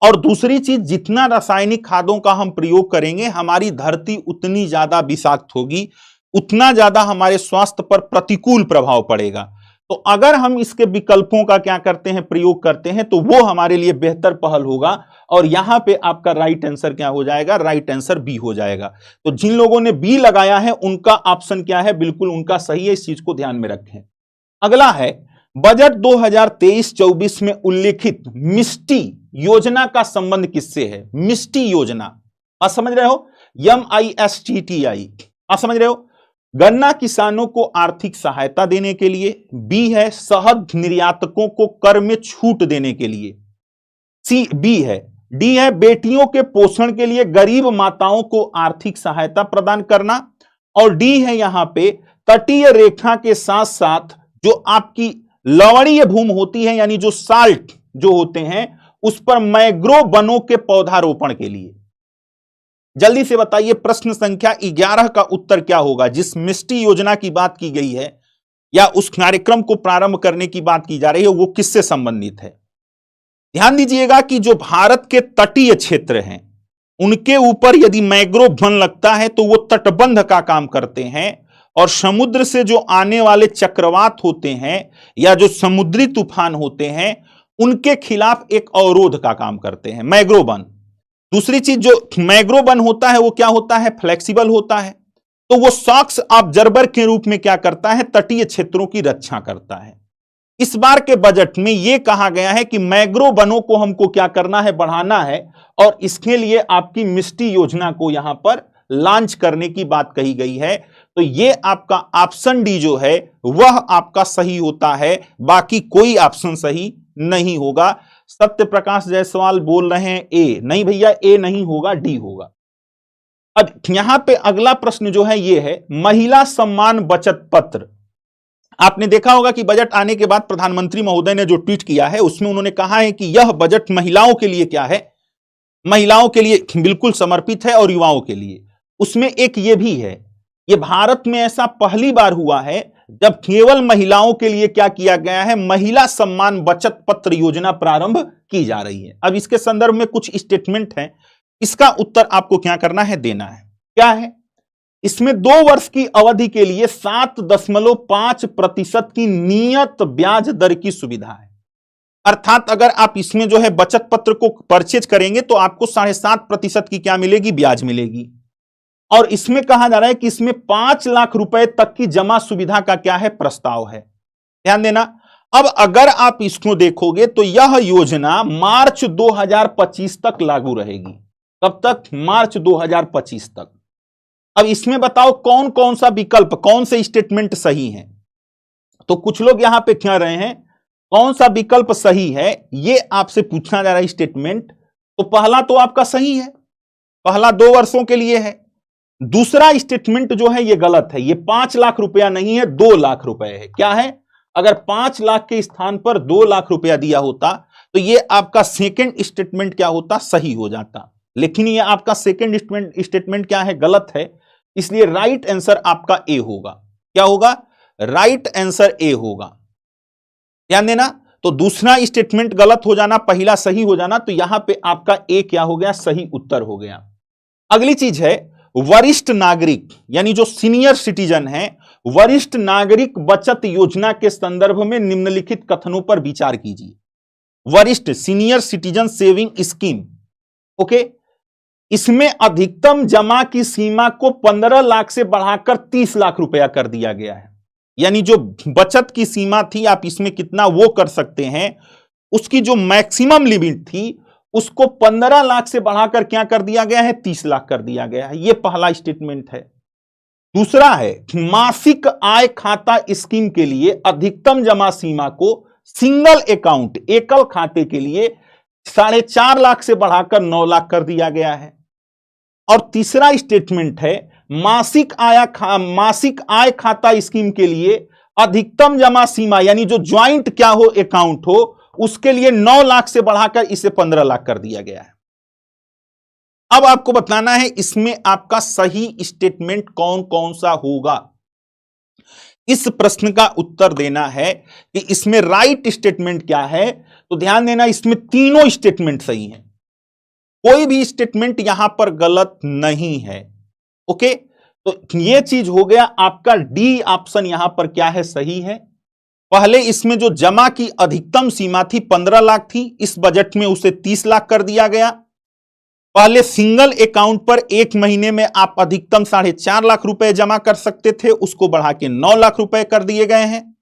और दूसरी चीज, जितना रासायनिक खादों का हम प्रयोग करेंगे, हमारी धरती उतनी ज्यादा विषाक्त होगी, उतना ज्यादा हमारे स्वास्थ्य पर प्रतिकूल प्रभाव पड़ेगा। तो अगर हम इसके विकल्पों का क्या करते हैं, प्रयोग करते हैं, तो वो हमारे लिए बेहतर पहल होगा। और यहां पे आपका राइट आंसर क्या हो जाएगा, राइट आंसर बी हो जाएगा। तो जिन लोगों ने बी लगाया है उनका ऑप्शन क्या है, बिल्कुल उनका सही है। इस चीज को ध्यान में रखें। अगला है बजट 2023-24 में उल्लेखित मिष्टी योजना का संबंध किससे है? मिष्टी योजना, आप समझ रहे हो, MISTTI, आप समझ रहे हो, गन्ना किसानों को आर्थिक सहायता देने के लिए। बी है शहद निर्यातकों को कर में छूट देने के लिए। सी बी है। डी है बेटियों के पोषण के लिए गरीब माताओं को आर्थिक सहायता प्रदान करना। और डी है यहां पे तटीय रेखा के साथ साथ जो आपकी लवणीय भूमि होती है, यानी जो साल्ट जो होते हैं, उस पर मैंग्रोव वनों के पौधारोपण के लिए। जल्दी से बताइए प्रश्न संख्या 11 का उत्तर क्या होगा। जिस मिष्टी योजना की बात की गई है या उस कार्यक्रम को प्रारंभ करने की बात की जा रही है, वो किससे संबंधित है? ध्यान दीजिएगा कि जो भारत के तटीय क्षेत्र हैं उनके ऊपर यदि मैंग्रोव वन लगता है तो वो तटबंध का काम करते हैं, और समुद्र से जो आने वाले चक्रवात होते हैं या जो समुद्री तूफान होते हैं उनके खिलाफ एक अवरोध का काम करते हैं मैंग्रोव वन। दूसरी चीज, जो मैंग्रोव वन होता है वो क्या होता है, फ्लेक्सिबल होता है, तो वो शॉक्स ऑब्जर्वर के रूप में क्या करता है, तटीय क्षेत्रों की रक्षा करता है। इस बार के बजट में यह कहा गया है कि मैंग्रोव वनों को हमको क्या करना है, बढ़ाना है, और इसके लिए आपकी मिस्टी योजना को यहां पर लॉन्च करने की बात कही गई है। तो यह आपका ऑप्शन डी जो है वह आपका सही होता है, बाकी कोई ऑप्शन सही नहीं होगा। सत्य प्रकाश जायसवाल बोल रहे हैं ए, नहीं भैया ए नहीं होगा, डी होगा। अब यहां पे अगला प्रश्न जो है यह है महिला सम्मान बचत पत्र। आपने देखा होगा कि बजट आने के बाद प्रधानमंत्री महोदय ने जो ट्वीट किया है उसमें उन्होंने कहा है कि यह बजट महिलाओं के लिए क्या है, महिलाओं के लिए बिल्कुल समर्पित है और युवाओं के लिए। उसमें एक ये भी है, ये भारत में ऐसा पहली बार हुआ है जब केवल महिलाओं के लिए क्या किया गया है, महिला सम्मान बचत पत्र योजना प्रारंभ की जा रही है। अब इसके संदर्भ में कुछ स्टेटमेंट है, इसका उत्तर आपको क्या करना है, देना है। क्या है, इसमें 2 वर्ष की अवधि के लिए 7.5% की नियत ब्याज दर की सुविधा है। अर्थात अगर आप इसमें जो है बचत पत्र को परचेज करेंगे तो आपको 7.5% की क्या मिलेगी, ब्याज मिलेगी। और इसमें कहा जा रहा है कि इसमें 5 लाख रुपए तक की जमा सुविधा का क्या है, प्रस्ताव है। ध्यान देना। अब अगर आप इसको देखोगे तो यह योजना मार्च 2025 तक लागू रहेगी। कब तक, मार्च 2025 तक। अब इसमें बताओ कौन कौन सा विकल्प, कौन से स्टेटमेंट सही है। तो कुछ लोग यहां पे कह रहे हैं कौन सा विकल्प सही है, यह आपसे पूछा जा रहा है स्टेटमेंट। तो पहला तो आपका सही है, पहला 2 वर्षों के लिए है। दूसरा स्टेटमेंट जो है यह गलत है, यह 5 लाख रुपया नहीं है, 2 लाख रुपए है। क्या है, अगर 5 लाख के स्थान पर 2 लाख रुपया दिया होता तो यह आपका सेकंड स्टेटमेंट क्या होता, सही हो जाता। लेकिन यह आपका सेकंड स्टेटमेंट क्या है, गलत है। इसलिए राइट आंसर आपका ए होगा। क्या होगा, राइट आंसर ए होगा। ध्यान देना। तो दूसरा स्टेटमेंट गलत हो जाना, पहला सही हो जाना, तो यहां पे आपका ए क्या हो गया, सही उत्तर हो गया। अगली चीज है वरिष्ठ नागरिक, यानी जो सीनियर सिटीजन है, वरिष्ठ नागरिक बचत योजना के संदर्भ में निम्नलिखित कथनों पर विचार कीजिए। वरिष्ठ senior citizen saving scheme, okay, इसमें अधिकतम जमा की सीमा को 15 लाख से बढ़ाकर 30 लाख रुपया कर दिया गया है। यानी जो बचत की सीमा थी आप इसमें कितना वो कर सकते हैं, उसकी जो मैक्सिमम लिमिट थी उसको 15 लाख से बढ़ाकर क्या कर दिया गया है, 30 लाख कर दिया गया है। यह पहला स्टेटमेंट है। दूसरा है मासिक आय खाता स्कीम के लिए अधिकतम जमा सीमा को सिंगल अकाउंट, एकल खाते के लिए 4.5 लाख से बढ़ाकर 9 लाख कर दिया गया है। और तीसरा स्टेटमेंट है मासिक आय खाता स्कीम के लिए अधिकतम जमा सीमा, यानी जो ज्वाइंट क्या हो, अकाउंट हो, उसके लिए 9 लाख से बढ़ाकर इसे 15 लाख कर दिया गया है। अब आपको बताना है इसमें आपका सही स्टेटमेंट कौन कौन सा होगा। इस प्रश्न का उत्तर देना है कि इसमें राइट स्टेटमेंट क्या है। तो ध्यान देना, इसमें तीनों स्टेटमेंट सही हैं, कोई भी स्टेटमेंट यहां पर गलत नहीं है। ओके, तो यह चीज हो गया आपका डी ऑप्शन यहां पर क्या है, सही है। पहले इसमें जो जमा की अधिकतम सीमा थी 15 लाख थी, इस बजट में उसे 30 लाख कर दिया गया। पहले सिंगल अकाउंट पर एक महीने में आप अधिकतम 4.5 लाख रुपए जमा कर सकते थे, उसको बढ़ा के 9 लाख रुपए कर दिए गए हैं।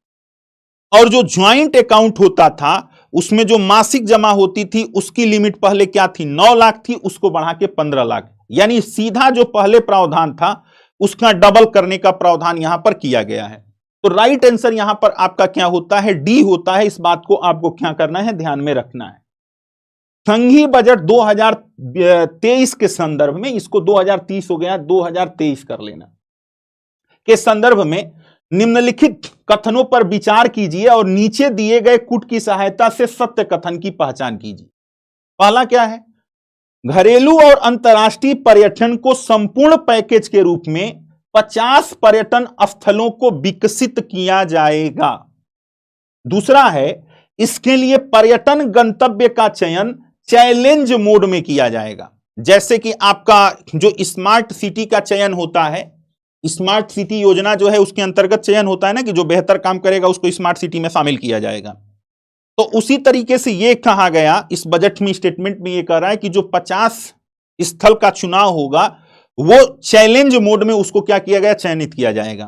और जो ज्वाइंट अकाउंट होता था उसमें जो मासिक जमा होती थी उसकी लिमिट पहले क्या थी, 9 लाख थी, उसको बढ़ा के 15 लाख, यानी सीधा जो पहले प्रावधान था उसका डबल करने का प्रावधान यहां पर किया गया है। तो राइट आंसर यहां पर आपका क्या होता है, डी होता है। इस बात को आपको क्या करना है, ध्यान में रखना है। संघीय बजट 2023 के संदर्भ में, इसको 2030 हो गया, 2023 कर लेना, के संदर्भ में निम्नलिखित कथनों पर विचार कीजिए और नीचे दिए गए कूट की सहायता से सत्य कथन की पहचान कीजिए। पहला क्या है, घरेलू और अंतर्राष्ट्रीय पर्यटन को संपूर्ण पैकेज के रूप में 50 पर्यटन स्थलों को विकसित किया जाएगा। दूसरा है इसके लिए पर्यटन गंतव्य का चयन चैलेंज मोड में किया जाएगा। जैसे कि आपका जो स्मार्ट सिटी का चयन होता है, स्मार्ट सिटी योजना जो है उसके अंतर्गत चयन होता है ना, कि जो बेहतर काम करेगा उसको स्मार्ट सिटी में शामिल किया जाएगा। तो उसी तरीके से यह कहा गया इस बजट में, स्टेटमेंट में यह कह रहा है कि जो 50 स्थल का चुनाव होगा वो चैलेंज मोड में उसको क्या किया गया, चयनित किया जाएगा।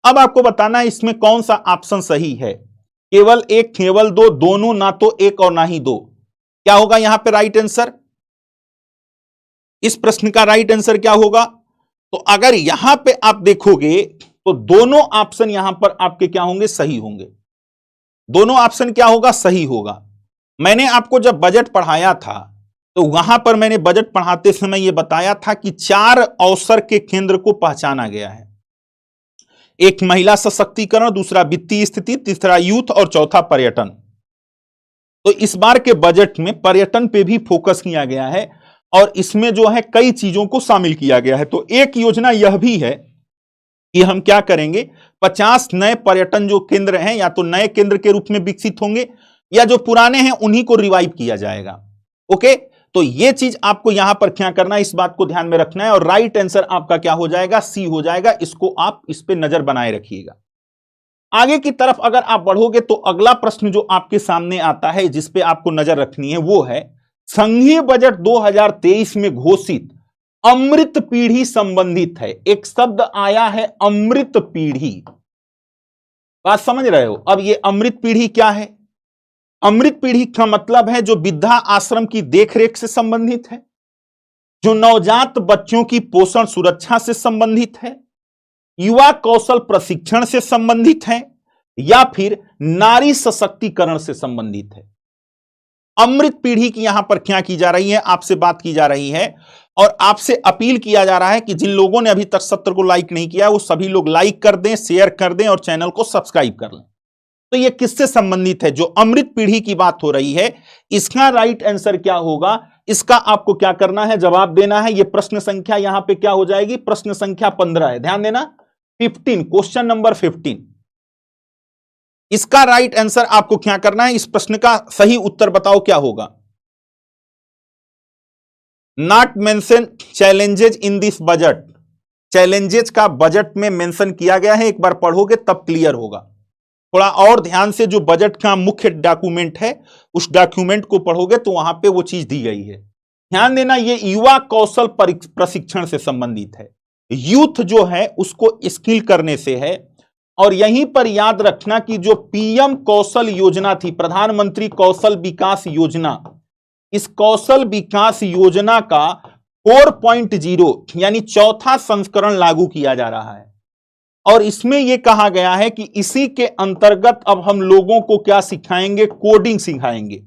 अब आपको बताना है इसमें कौन सा ऑप्शन सही है, केवल एक, केवल दो, दोनों, ना तो एक और ना ही दो। क्या होगा यहां पे राइट आंसर? इस प्रश्न का राइट आंसर क्या होगा? तो अगर यहां पे आप देखोगे तो दोनों ऑप्शन यहां पर आपके क्या होंगे, सही होंगे। दोनों ऑप्शन क्या होगा, सही होगा। मैंने आपको जब बजट पढ़ाया था तो वहां पर मैंने बजट पढ़ाते समय यह बताया था कि 4 अवसर के केंद्र को पहचाना गया है। एक महिला सशक्तिकरण, दूसरा वित्तीय स्थिति, तीसरा यूथ और चौथा पर्यटन। तो इस बार के बजट में पर्यटन पे भी फोकस किया गया है और इसमें जो है कई चीजों को शामिल किया गया है। तो एक योजना यह भी है कि हम क्या करेंगे, 50 नए पर्यटन जो केंद्र हैं या तो नए केंद्र के रूप में विकसित होंगे या जो पुराने हैं उन्हीं को रिवाइव किया जाएगा। ओके, तो यह चीज आपको यहां पर क्या करना है, इस बात को ध्यान में रखना है। और राइट आंसर आपका क्या हो जाएगा, सी हो जाएगा। इसको आप इस पे नजर बनाए रखिएगा। आगे की तरफ अगर आप बढ़ोगे तो अगला प्रश्न जो आपके सामने आता है जिसपे आपको नजर रखनी है वो है संघीय बजट 2023 में घोषित अमृत पीढ़ी संबंधित है। एक शब्द आया है अमृत पीढ़ी, बात समझ रहे हो? अब ये अमृत पीढ़ी क्या है? अमृत पीढ़ी का मतलब है जो वृद्धा आश्रम की देखरेख से संबंधित है, जो नवजात बच्चों की पोषण सुरक्षा से संबंधित है, युवा कौशल प्रशिक्षण से संबंधित है या फिर नारी सशक्तिकरण से संबंधित है। अमृत पीढ़ी की यहां पर क्या की जा रही है, आपसे बात की जा रही है और आपसे अपील किया जा रहा है कि जिन लोगों ने अभी तक सत्र को लाइक नहीं किया वो सभी लोग लाइक कर दें, शेयर कर दें और चैनल को सब्सक्राइब कर लें। तो यह किससे संबंधित है? जो अमृत पीढ़ी की बात हो रही है, इसका राइट आंसर क्या होगा, इसका आपको क्या करना है, जवाब देना है। यह प्रश्न संख्या यहां पे क्या हो जाएगी, प्रश्न संख्या 15 है, ध्यान देना, 15, क्वेश्चन नंबर 15। इसका राइट आंसर आपको क्या करना है, इस प्रश्न का सही उत्तर बताओ क्या होगा। Not mention challenges in this budget. Challenges का बजट में मेंशन किया गया है, एक बार पढ़ोगे तब क्लियर होगा। थोड़ा और ध्यान से जो बजट का मुख्य डॉक्यूमेंट है उस डॉक्यूमेंट को पढ़ोगे तो वहां पे वो चीज दी गई है। ध्यान देना, ये युवा कौशल प्रशिक्षण से संबंधित है। यूथ जो है उसको स्किल करने से है। और यहीं पर याद रखना कि जो पीएम कौशल योजना थी, प्रधानमंत्री कौशल विकास योजना, इस कौशल विकास योजना का 4.0 यानी चौथा संस्करण लागू किया जा रहा है। और इसमें यह कहा गया है कि इसी के अंतर्गत अब हम लोगों को क्या सिखाएंगे, कोडिंग सिखाएंगे।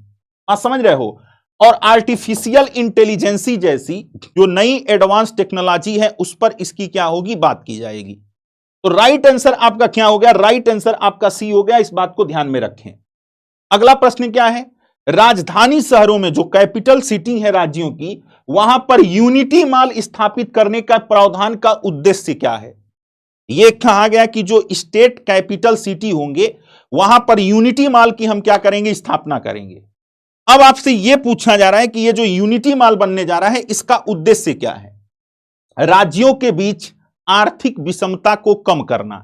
आप समझ रहे हो? और आर्टिफिशियल इंटेलिजेंसी जैसी जो नई एडवांस टेक्नोलॉजी है उस पर इसकी क्या होगी, बात की जाएगी। तो राइट आंसर आपका क्या हो गया, राइट आंसर आपका सी हो गया। इस बात को ध्यान में रखें। अगला प्रश्न क्या है, राजधानी शहरों में जो कैपिटल सिटी है राज्यों की, वहां पर यूनिटी मॉल स्थापित करने का प्रावधान का उद्देश्य क्या है। यह कहा गया कि जो स्टेट कैपिटल सिटी होंगे वहां पर यूनिटी मॉल की हम क्या करेंगे, स्थापना करेंगे। अब आपसे यह पूछा जा रहा है कि यह जो यूनिटी मॉल बनने जा रहा है इसका उद्देश्य क्या है। राज्यों के बीच आर्थिक विषमता को कम करना,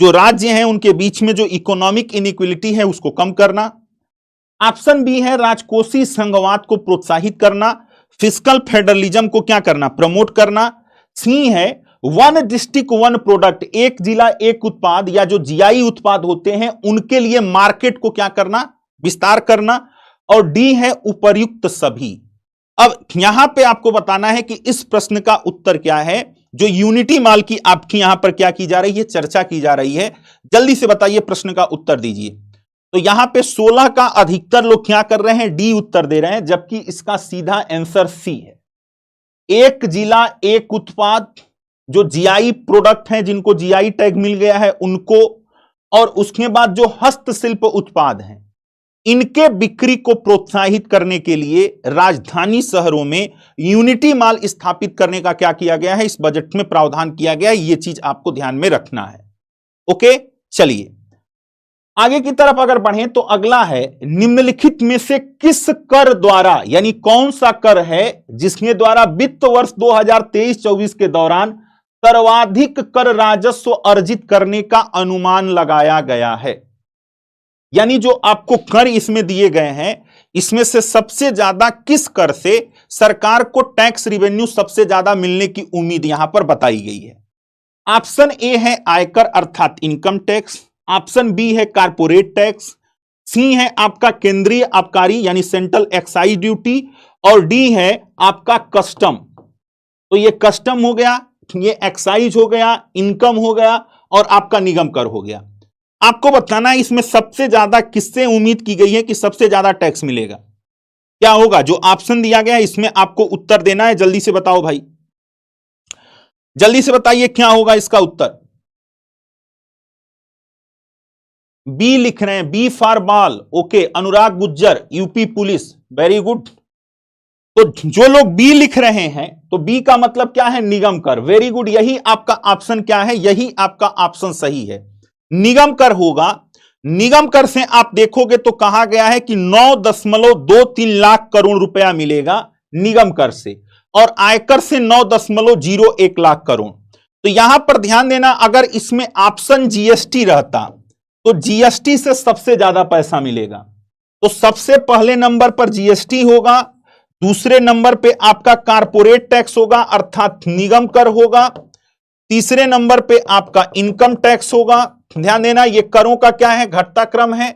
जो राज्य हैं उनके बीच में जो इकोनॉमिक इनइक्वालिटी है उसको कम करना। ऑप्शन बी है राजकोषीय संघवाद को प्रोत्साहित करना, फिस्कल फेडरलिज्म को क्या करना, प्रमोट करना। सी है वन डिस्ट्रिक्ट वन प्रोडक्ट, एक जिला एक उत्पाद या जो जीआई उत्पाद होते हैं उनके लिए मार्केट को क्या करना, विस्तार करना। और डी है उपर्युक्त सभी। अब यहां पे आपको बताना है कि इस प्रश्न का उत्तर क्या है। जो यूनिटी मॉल की आपकी यहां पर क्या की जा रही है, चर्चा की जा रही है, जल्दी से बताइए, प्रश्न का उत्तर दीजिए। तो यहां पे 16 का अधिकतर लोग क्या कर रहे हैं, डी उत्तर दे रहे हैं, जबकि इसका सीधा आंसर सी है। एक जिला एक उत्पाद, जो जीआई प्रोडक्ट हैं जिनको जीआई टैग मिल गया है उनको, और उसके बाद जो हस्तशिल्प उत्पाद हैं इनके बिक्री को प्रोत्साहित करने के लिए राजधानी शहरों में यूनिटी मॉल स्थापित करने का क्या किया गया है, इस बजट में प्रावधान किया गया है। यह चीज आपको ध्यान में रखना है। ओके, चलिए आगे की तरफ अगर बढ़ें तो अगला है, निम्नलिखित में से किस कर द्वारा, यानी कौन सा कर है जिसके द्वारा वित्त वर्ष 2023-24 के दौरान सर्वाधिक कर राजस्व अर्जित करने का अनुमान लगाया गया है। यानी जो आपको कर इसमें दिए गए हैं, इसमें से सबसे ज्यादा किस कर से सरकार को टैक्स रिवेन्यू सबसे ज्यादा मिलने की उम्मीद यहां पर बताई गई है। ऑप्शन ए है आयकर अर्थात इनकम टैक्स, ऑप्शन बी है कारपोरेट टैक्स, सी है आपका केंद्रीय आबकारी यानी सेंट्रल एक्साइज ड्यूटी, और डी है आपका कस्टम। तो ये कस्टम हो गया, ये एक्साइज हो गया, इनकम हो गया और आपका निगम कर हो गया। आपको बताना है इसमें सबसे ज्यादा किससे उम्मीद की गई है कि सबसे ज्यादा टैक्स मिलेगा। क्या होगा? जो ऑप्शन दिया गया है इसमें आपको उत्तर देना है। जल्दी से बताओ भाई, जल्दी से बताइए क्या होगा इसका उत्तर। बी लिख रहे हैं, B for ball. Okay, Anurag Gujjar, UP police, very good. तो जो लोग बी लिख रहे हैं तो बी का मतलब क्या है? निगम कर। वेरी गुड, यही आपका ऑप्शन क्या है? यही आपका ऑप्शन सही है, निगम कर होगा। निगम कर से आप देखोगे तो कहा गया है कि 9.23 लाख करोड़ रुपया मिलेगा निगम कर से, और आयकर से 9.01 लाख करोड़। तो यहां पर ध्यान देना, अगर इसमें ऑप्शन जीएसटी रहता तो जीएसटी से सबसे ज्यादा पैसा मिलेगा। तो सबसे पहले नंबर पर जीएसटी होगा, दूसरे नंबर पे आपका कारपोरेट टैक्स होगा अर्थात निगम कर होगा, तीसरे नंबर पे आपका इनकम टैक्स होगा। ध्यान देना ये करों का क्या है? घटता क्रम है।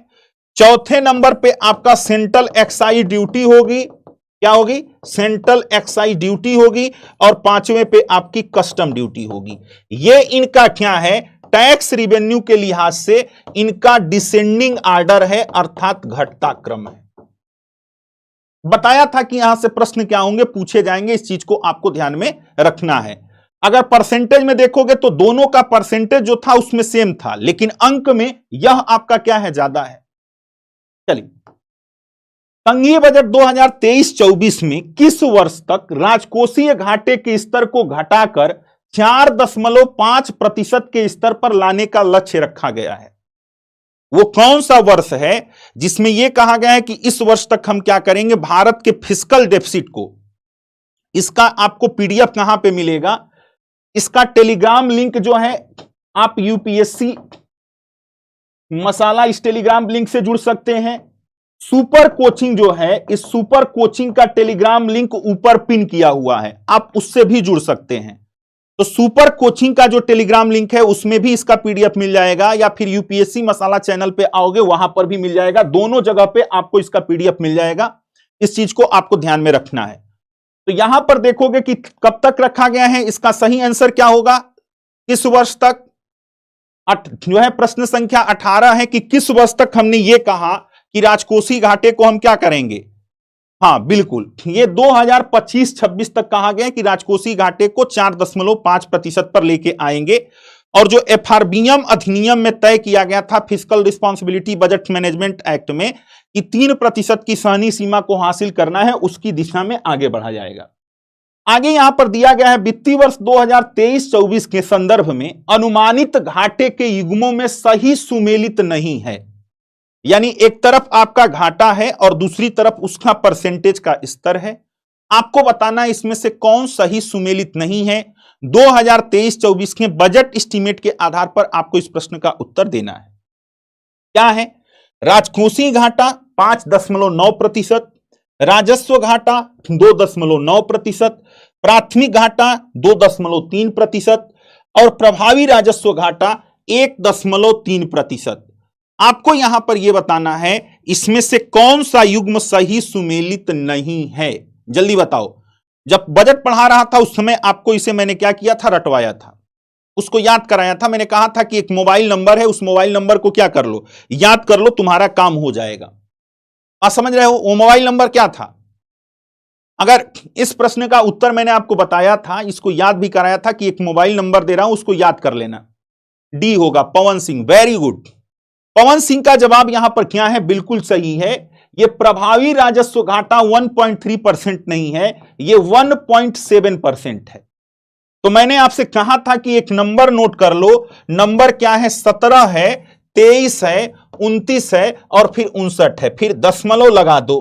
चौथे नंबर पे आपका सेंट्रल एक्साइज ड्यूटी होगी। क्या होगी? सेंट्रल एक्साइज ड्यूटी होगी। और पांचवें पे आपकी कस्टम ड्यूटी होगी। ये इनका क्या है? टैक्स रिवेन्यू के लिहाज से इनका डिसेंडिंग ऑर्डर है अर्थात घटता क्रम है। बताया था कि यहां से प्रश्न क्या होंगे, पूछे जाएंगे, इस चीज को आपको ध्यान में रखना है। अगर परसेंटेज में देखोगे तो दोनों का परसेंटेज जो था उसमें सेम था, लेकिन अंक में यह आपका क्या है? ज्यादा है। चलिए, संघीय बजट 2023-24 में किस वर्ष तक राजकोषीय घाटे के स्तर को घटाकर 4.5% के स्तर पर लाने का लक्ष्य रखा गया है? वो कौन सा वर्ष है जिसमें यह कहा गया है कि इस वर्ष तक हम क्या करेंगे? भारत के फिस्कल डेफिसिट को, इसका आपको पीडीएफ कहां पे मिलेगा? इसका टेलीग्राम लिंक जो है, आप यूपीएससी मसाला इस टेलीग्राम लिंक से जुड़ सकते हैं। सुपर कोचिंग जो है, इस सुपर कोचिंग का टेलीग्राम लिंक ऊपर पिन किया हुआ है, आप उससे भी जुड़ सकते हैं। तो सुपर कोचिंग का जो टेलीग्राम लिंक है उसमें भी इसका पीडीएफ मिल जाएगा, या फिर यूपीएससी मसाला चैनल पे आओगे वहां पर भी मिल जाएगा। दोनों जगह पे आपको इसका पीडीएफ मिल जाएगा। इस चीज को आपको ध्यान में रखना है। तो यहां पर देखोगे कि कब तक रखा गया है, इसका सही आंसर क्या होगा? किस वर्ष तक? जो है प्रश्न संख्या 18 है कि किस वर्ष तक हमने ये कहा कि राजकोषीय घाटे को हम क्या करेंगे? हाँ बिल्कुल, ये 2025-26 तक कहा गया कि राजकोषीय घाटे को 4.5% पर लेके आएंगे। और जो एफआरबीएम अधिनियम में तय किया गया था fiscal responsibility budget management act में कि 3% की सहनीय सीमा को हासिल करना है, उसकी दिशा में आगे बढ़ा जाएगा। आगे यहां पर दिया गया है वित्तीय वर्ष 2023-24 के संदर्भ में अनुमानित घाटे के युग्मों में सही सुमेलित नहीं है। यानी एक तरफ आपका घाटा है और दूसरी तरफ उसका परसेंटेज का स्तर है। आपको बताना है इसमें से कौन सही सुमेलित नहीं है। 2023-24 के बजट एस्टीमेट के आधार पर आपको इस प्रश्न का उत्तर देना है। क्या है? राजकोषीय घाटा 5.9%, राजस्व घाटा 2.9%, प्राथमिक घाटा 2.3% और प्रभावी राजस्व घाटा 1.3%। आपको यहां पर यह बताना है इसमें से कौन सा युग्म सही सुमेलित नहीं है। जल्दी बताओ। जब बजट पढ़ा रहा था उस समय आपको इसे मैंने क्या किया था? रटवाया था, उसको याद कराया था। मैंने कहा था कि एक मोबाइल नंबर है, उस मोबाइल नंबर को क्या कर लो? याद कर लो, तुम्हारा काम हो जाएगा। आप समझ रहे हो वो मोबाइल नंबर क्या था? अगर इस प्रश्न का उत्तर मैंने आपको बताया था, इसको याद भी कराया था कि एक मोबाइल नंबर दे रहा हूं, उसको याद कर लेना। डी होगा, पवन सिंह। Very good. पवन सिंह का जवाब यहां पर क्या है? बिल्कुल सही है। यह प्रभावी राजस्व घाटा 1.3% नहीं है, यह 1.7% है। तो मैंने आपसे कहा था कि एक नंबर नोट कर लो, नंबर क्या है? 17 है। 23 है, 29 है और फिर 59 है, फिर दशमलव लगा दो।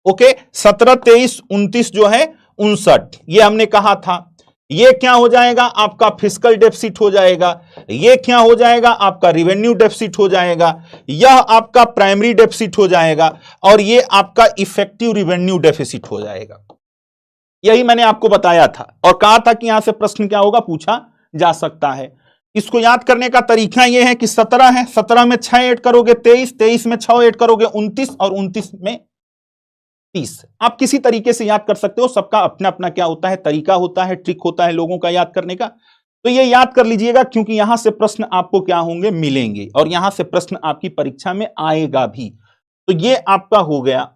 ओके, 17, 23, 29 जो है 59, ये हमने कहा था। ये क्या हो जाएगा? आपका फिस्कल डेफिसिट हो जाएगा। ये क्या हो जाएगा? आपका रिवेन्यू डेफिसिट हो जाएगा। यह आपका प्राइमरी डेफिसिट हो जाएगा और ये आपका इफेक्टिव रिवेन्यू डेफिसिट हो जाएगा। यही मैंने आपको बताया था और कहा था कि यहां से प्रश्न क्या होगा, पूछा जा सकता है। इसको याद करने का तरीका यह है कि 17 है, 17 में 6 ऐड करोगे 23, 23 में 6 ऐड करोगे 29 और 29 में 30। आप किसी तरीके से याद कर सकते हो, सबका अपना अपना क्या होता है, तरीका होता है, ट्रिक होता है लोगों का याद करने का। तो ये याद कर लीजिएगा क्योंकि यहां से प्रश्न आपको क्या होंगे, मिलेंगे और यहां से प्रश्न आपकी परीक्षा में आएगा भी। तो ये आपका हो गया।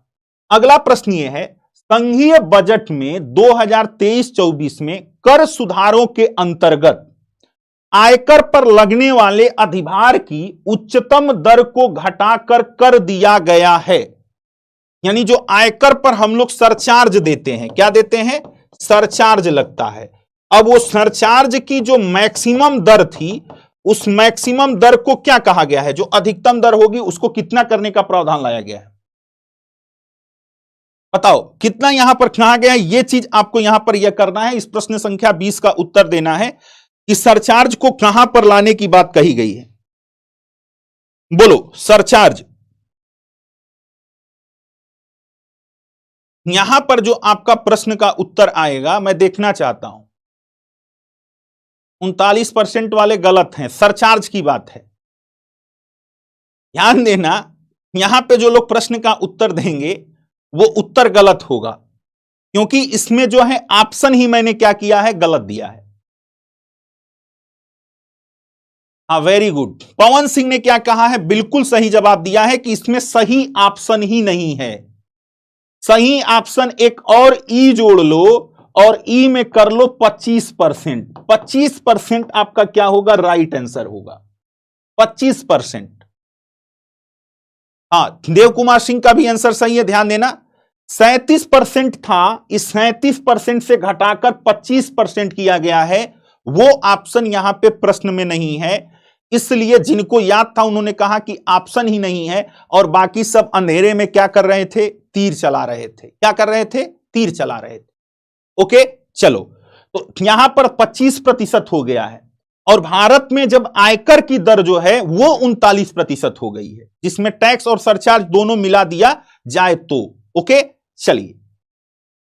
अगला प्रश्न ये है, संघीय बजट में 2023-24 में कर सुधारों के अंतर्गत आयकर पर लगने वाले अधिभार की उच्चतम दर को घटाकर कर दिया गया है। यानी जो आयकर पर हम लोग सरचार्ज देते हैं, क्या देते हैं, सरचार्ज लगता है। अब वो सरचार्ज की जो मैक्सिमम दर थी, उस मैक्सिमम दर को क्या कहा गया है, जो अधिकतम दर होगी उसको कितना करने का प्रावधान लाया गया है? बताओ कितना यहां पर कहा गया है, यह चीज आपको यहां पर यह करना है। इस प्रश्न संख्या 20 का उत्तर देना है कि सरचार्ज को कहां पर लाने की बात कही गई है। बोलो सरचार्ज। यहां पर जो आपका प्रश्न का उत्तर आएगा मैं देखना चाहता हूं। 39% वाले गलत हैं, सरचार्ज की बात है। ध्यान देना, यहां पे जो लोग प्रश्न का उत्तर देंगे वो उत्तर गलत होगा क्योंकि इसमें जो है ऑप्शन ही मैंने क्या किया है, गलत दिया है। हाँ वेरी गुड, पवन सिंह ने क्या कहा है, बिल्कुल सही जवाब दिया है कि इसमें सही ऑप्शन ही नहीं है। सही ऑप्शन एक और ई जोड़ लो और ई में कर लो 25%। 25% आपका क्या होगा, राइट आंसर होगा 25%। हाँ देव कुमार सिंह का भी आंसर सही है, ध्यान देना 37% था, इस 37% से घटाकर 25% किया गया है। वो ऑप्शन यहां पे प्रश्न में नहीं है, इसलिए जिनको याद था उन्होंने कहा कि ऑप्शन ही नहीं है और बाकी सब अंधेरे में क्या कर रहे थे, तीर चला रहे थे। क्या कर रहे थे, तीर चला रहे थे। ओके चलो, तो यहां पर 25% हो गया है और भारत में जब आयकर की दर जो है वो 39% हो गई है, जिसमें टैक्स और सरचार्ज दोनों मिला दिया जाए तो। ओके चलिए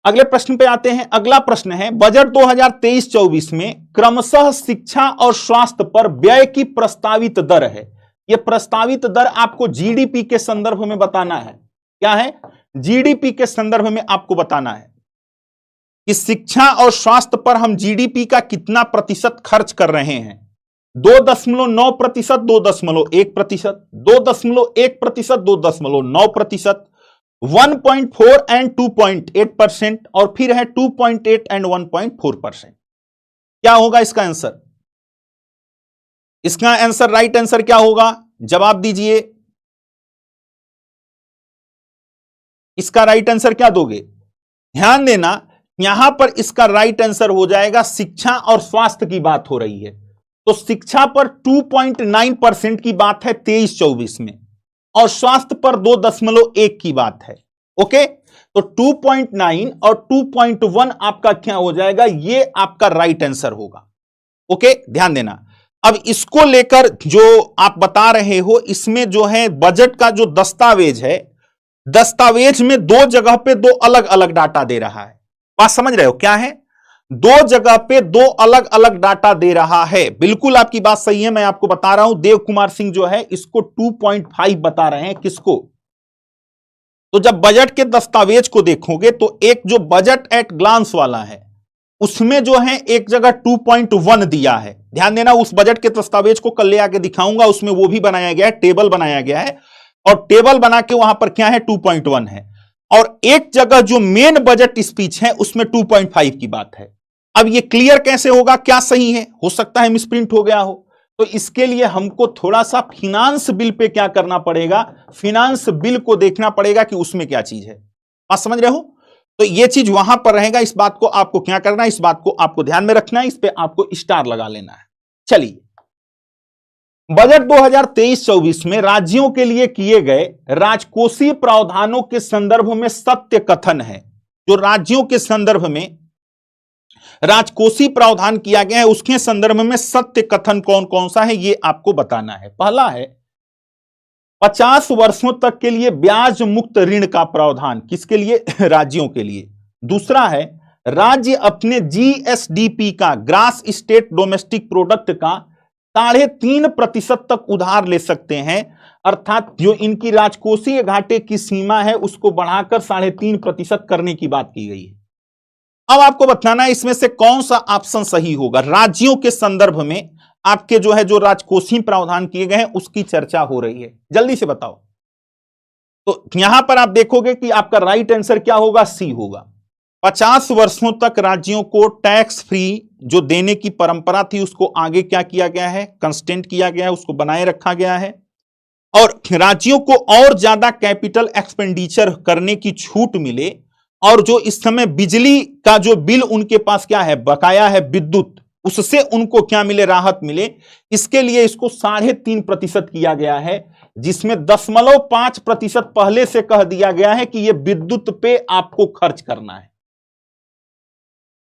अगले प्रश्न पे आते हैं। अगला प्रश्न है, बजट 2023-24 में क्रमशः शिक्षा और स्वास्थ्य पर व्यय की प्रस्तावित दर है। यह प्रस्तावित दर आपको जीडीपी के संदर्भ में बताना है। क्या है, जीडीपी के संदर्भ में आपको बताना है कि शिक्षा और स्वास्थ्य पर हम जीडीपी का कितना प्रतिशत खर्च कर रहे हैं। 2.9%, 2.1%, 2.1%, 2.9%, 1.4 एंड 2.8% और फिर है 2.8 एंड 1.4%। क्या होगा इसका आंसर? इसका आंसर, राइट आंसर क्या होगा, जवाब दीजिए। इसका राइट आंसर क्या दोगे? ध्यान देना, यहां पर इसका राइट आंसर हो जाएगा, शिक्षा और स्वास्थ्य की बात हो रही है तो शिक्षा पर 2.9% की बात है 23-24 में और स्वास्थ्य पर 2.1 की बात है। ओके, तो 2.9 और 2.1 आपका क्या हो जाएगा, ये आपका राइट आंसर होगा। ओके ध्यान देना, अब इसको लेकर जो आप बता रहे हो, इसमें जो है बजट का जो दस्तावेज है, दस्तावेज में दो जगह पे दो अलग अलग डाटा दे रहा है। बात समझ रहे हो क्या है, दो जगह पे दो अलग अलग डाटा दे रहा है। बिल्कुल आपकी बात सही है, मैं आपको बता रहा हूं, देव कुमार सिंह जो है इसको 2.5 बता रहे हैं। किसको? तो जब बजट के दस्तावेज को देखोगे तो एक जो बजट एट ग्लांस वाला है उसमें जो है एक जगह 2.1 दिया है। ध्यान देना, उस बजट के दस्तावेज को कल ले आके दिखाऊंगा, उसमें वो भी बनाया गया है, टेबल बनाया गया है और टेबल बना के वहां पर क्या है 2.1 है। और एक जगह जो मेन बजट स्पीच है उसमें 2.5 की बात है। अब ये क्लियर कैसे होगा, क्या सही है? हो सकता है मिसप्रिंट हो गया हो, तो इसके लिए हमको थोड़ा सा फिनांस बिल पे क्या करना पड़ेगा, फिनांस बिल को देखना पड़ेगा कि उसमें क्या चीज है। आप समझ रहे हो? तो ये चीज वहां पर रहेगा, इस बात को आपको क्या करना है, इस बात को आपको ध्यान में रखना है, इस पे आपको स्टार लगा लेना है। चलिए बजट 2023-24 में राज्यों के लिए किए गए राजकोषीय प्रावधानों के संदर्भ में सत्य कथन है। जो राज्यों के संदर्भ में राजकोषीय प्रावधान किया गया है उसके संदर्भ में सत्य कथन कौन कौन सा है ये आपको बताना है। पहला है 50 वर्षों तक के लिए ब्याज मुक्त ऋण का प्रावधान, किसके लिए? राज्यों के लिए। दूसरा है राज्य अपने जीएसडीपी का, ग्रास स्टेट डोमेस्टिक प्रोडक्ट का 3.5% तक उधार ले सकते हैं, अर्थात जो इनकी राजकोषीय घाटे की सीमा है उसको बढ़ाकर 3.5% करने की बात की गई है। अब आपको बताना है इसमें से कौन सा ऑप्शन सही होगा। राज्यों के संदर्भ में आपके जो है जो राजकोषीय प्रावधान किए गए हैं उसकी चर्चा हो रही है, जल्दी से बताओ। तो यहां पर आप देखोगे कि आपका राइट आंसर क्या होगा? सी होगा। 50 वर्षों तक राज्यों को टैक्स फ्री जो देने की परंपरा थी उसको आगे क्या किया गया है? कंस्टेंट किया गया है, उसको बनाए रखा गया है। और राज्यों को और ज्यादा कैपिटल एक्सपेंडिचर करने की छूट मिले, और जो इस समय बिजली का जो बिल उनके पास क्या है? बकाया है विद्युत, उससे उनको क्या मिले? राहत मिले। इसके लिए इसको 3.5% किया गया है, जिसमें 0.5% पहले से कह दिया गया है कि यह विद्युत पे आपको खर्च करना है।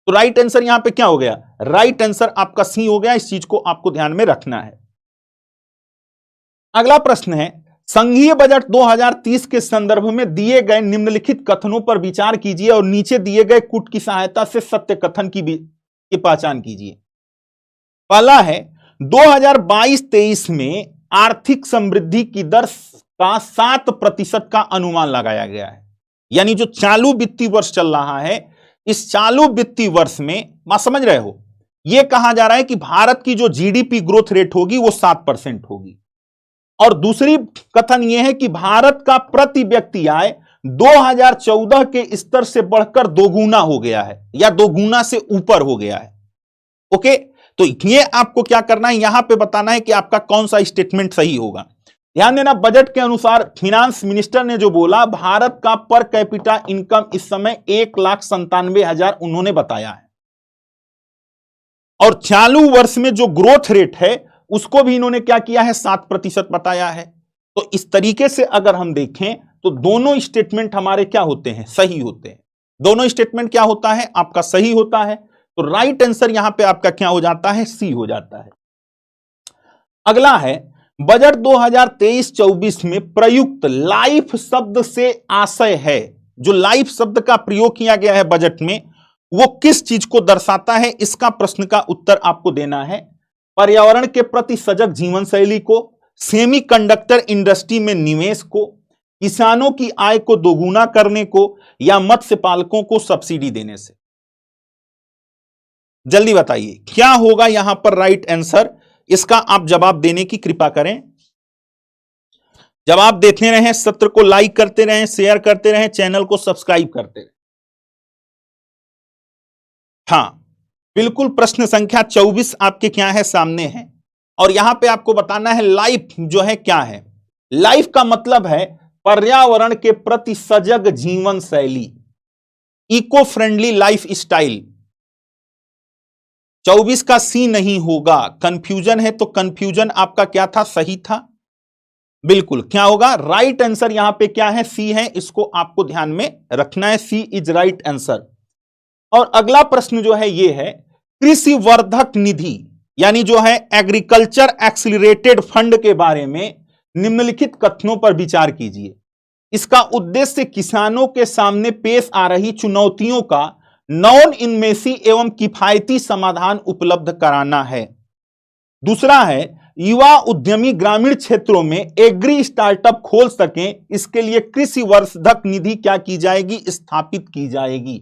तो राइट आंसर यहां पे क्या हो गया? राइट आंसर आपका सी हो गया। इस चीज को आपको ध्यान में रखना है। अगला प्रश्न है संघीय बजट 2030 के संदर्भ में दिए गए निम्नलिखित कथनों पर विचार कीजिए और नीचे दिए गए कूट की सहायता से सत्य कथन की पहचान कीजिए। पहला है 2022-23 में आर्थिक समृद्धि की दर का 7% का अनुमान लगाया गया है। यानी जो चालू वित्तीय वर्ष चल रहा है, इस चालू वित्तीय वर्ष में समझ रहे हो, यह कहा जा रहा है कि भारत की जो जीडीपी ग्रोथ रेट होगी वो 7% होगी। और दूसरी कथन यह है कि भारत का प्रति व्यक्ति आय 2014 के स्तर से बढ़कर दोगुना हो गया है या दोगुना से ऊपर हो गया है। ओके, तो ये आपको क्या करना है? यहां पे बताना है कि आपका कौन सा स्टेटमेंट सही होगा। ध्यान देना, बजट के अनुसार फिनांस मिनिस्टर ने जो बोला, भारत का पर कैपिटा इनकम इस समय 1,97,000 उन्होंने बताया है, और चालू वर्ष में जो ग्रोथ रेट है उसको भी इन्होंने क्या किया है? 7% बताया है। तो इस तरीके से अगर हम देखें तो दोनों स्टेटमेंट हमारे क्या होते हैं? सही होते हैं। दोनों स्टेटमेंट क्या होता है? आपका सही होता है। तो राइट आंसर यहां पे आपका क्या हो जाता है? सी हो जाता है। अगला है बजट 2023-24 में प्रयुक्त लाइफ शब्द से आशय है। जो लाइफ शब्द का प्रयोग किया गया है बजट में, वो किस चीज को दर्शाता है? इसका प्रश्न का उत्तर आपको देना है। पर्यावरण के प्रति सजग जीवन शैली को, सेमीकंडक्टर इंडस्ट्री में निवेश को, किसानों की आय को दोगुना करने को, या मत्स्य पालकों को सब्सिडी देने से। जल्दी बताइए क्या होगा यहां पर राइट आंसर। इसका आप जवाब देने की कृपा करें। जवाब देते रहें, सत्र को लाइक करते रहें, शेयर करते रहें, चैनल को सब्सक्राइब करते रहें। हां बिल्कुल, प्रश्न संख्या 24 आपके क्या है? सामने है। और यहां पे आपको बताना है लाइफ जो है क्या है। लाइफ का मतलब है पर्यावरण के प्रति सजग जीवन शैली, इको फ्रेंडली लाइफ स्टाइल। 24 का सी नहीं होगा, कंफ्यूजन है, तो कंफ्यूजन आपका क्या था? सही था। बिल्कुल क्या होगा? राइट आंसर यहां पे क्या है? सी है। इसको आपको ध्यान में रखना है, सी इज राइट आंसर। और अगला प्रश्न जो है ये है कृषि वर्धक निधि, यानी जो है एग्रीकल्चर एक्सीलरेटेड फंड के बारे में निम्नलिखित कथनों पर विचार कीजिए। इसका उद्देश्य किसानों के सामने पेश आ रही चुनौतियों का नॉन इनवेसिव एवं किफायती समाधान उपलब्ध कराना है। दूसरा है युवा उद्यमी ग्रामीण क्षेत्रों में एग्री स्टार्टअप खोल सकें, इसके लिए कृषि वर्धक निधि क्या की जाएगी? स्थापित की जाएगी।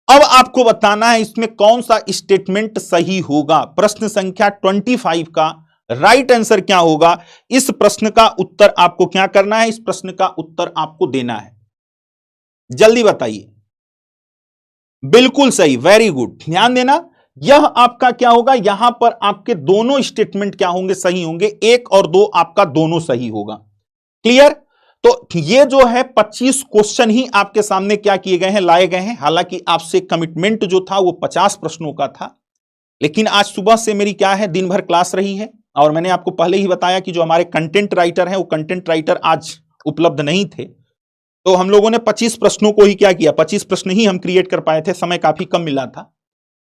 अब आपको बताना है इसमें कौन सा स्टेटमेंट सही होगा। प्रश्न संख्या 25 का राइट आंसर क्या होगा? इस प्रश्न का उत्तर आपको क्या करना है? इस प्रश्न का उत्तर आपको देना है। जल्दी बताइए। बिल्कुल सही, वेरी गुड। ध्यान देना, यह आपका क्या होगा? यहां पर आपके दोनों स्टेटमेंट क्या होंगे? सही होंगे। 1 और 2 आपका दोनों सही होगा। क्लियर? तो ये जो है 25 क्वेश्चन ही आपके सामने क्या किए गए हैं? लाए गए हैं। हालांकि आपसे कमिटमेंट जो था वो 50 प्रश्नों का था, लेकिन आज सुबह से मेरी क्या है? दिन भर क्लास रही है, और मैंने आपको पहले ही बताया कि जो हमारे कंटेंट राइटर हैं वो कंटेंट राइटर आज उपलब्ध नहीं थे, तो हम लोगों ने 25 प्रश्नों को ही क्या किया, 25 प्रश्न ही हम क्रिएट कर पाए थे, समय काफी कम मिला था।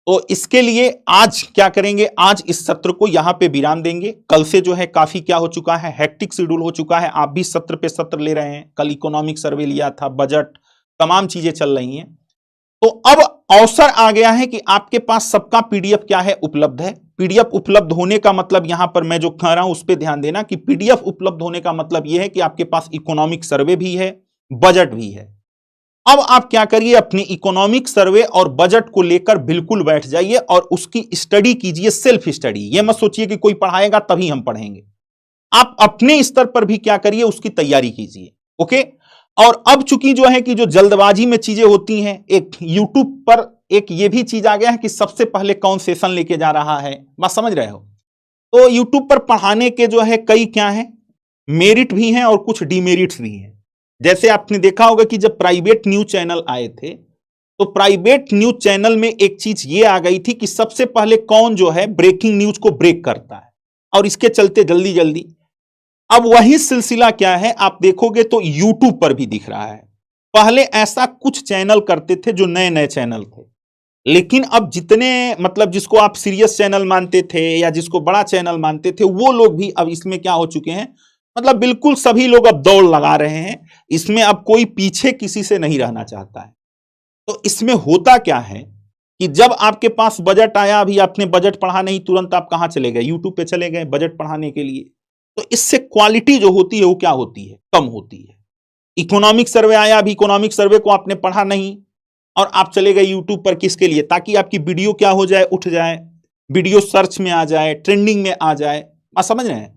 तो इसके लिए आज क्या करेंगे, आज इस सत्र को यहां पे विराम देंगे। कल से जो है काफी क्या हो चुका है, हेक्टिक शेड्यूल हो चुका है। आप भी सत्र पे सत्र ले रहे हैं, कल इकोनॉमिक सर्वे लिया था, बजट, तमाम चीजें चल रही हैं। तो अब अवसर आ गया है कि आपके पास सबका पीडीएफ क्या है, उपलब्ध है। पीडीएफ उपलब्ध होने का मतलब यहां पर मैं जो कह रहा हूं उस पर ध्यान देना कि पीडीएफ उपलब्ध होने का मतलब यह है कि आपके पास इकोनॉमिक सर्वे भी है, बजट भी है। अब आप क्या करिए, अपनी इकोनॉमिक सर्वे और बजट को लेकर बिल्कुल बैठ जाइए और उसकी स्टडी कीजिए, सेल्फ स्टडी। यह मत सोचिए कि कोई पढ़ाएगा तभी हम पढ़ेंगे, आप अपने स्तर पर भी क्या करिए, उसकी तैयारी कीजिए। ओके। और अब चूंकि जो है कि जो जल्दबाजी में चीजें होती हैं, एक यूट्यूब पर एक ये भी चीज आ गया है कि सबसे पहले कौन सेशन लेके जा रहा है, बात समझ रहे हो। तो यूट्यूब पर पढ़ाने के जो है कई क्या है, मेरिट भी हैं और कुछ डीमेरिट्स भी हैं। जैसे आपने देखा होगा कि जब प्राइवेट न्यूज चैनल आए थे, तो प्राइवेट न्यूज चैनल में एक चीज ये आ गई थी कि सबसे पहले कौन जो है ब्रेकिंग न्यूज को ब्रेक करता है, और इसके चलते जल्दी जल्दी अब वही सिलसिला क्या है आप देखोगे तो यूट्यूब पर भी दिख रहा है। पहले ऐसा कुछ चैनल करते थे जो नए नए चैनल थे, लेकिन अब जितने मतलब जिसको आप सीरियस चैनल मानते थे या जिसको बड़ा चैनल मानते थे, वो लोग भी अब इसमें क्या हो चुके हैं, मतलब बिल्कुल सभी लोग अब दौड़ लगा रहे हैं इसमें। अब कोई पीछे किसी से नहीं रहना चाहता है। तो इसमें होता क्या है कि जब आपके पास बजट आया, अभी आपने बजट पढ़ा नहीं, तुरंत आप कहां चले गए, यूट्यूब पे चले गए बजट पढ़ाने के लिए। तो इससे क्वालिटी जो होती है वो क्या होती है, कम होती है। इकोनॉमिक सर्वे आया, अभी इकोनॉमिक सर्वे को आपने पढ़ा नहीं और आप चले गए यूट्यूब पर, किसके लिए, ताकि आपकी वीडियो क्या हो जाए, उठ जाए, वीडियो सर्च में आ जाए, ट्रेंडिंग में आ जाए। आप समझ रहे हैं।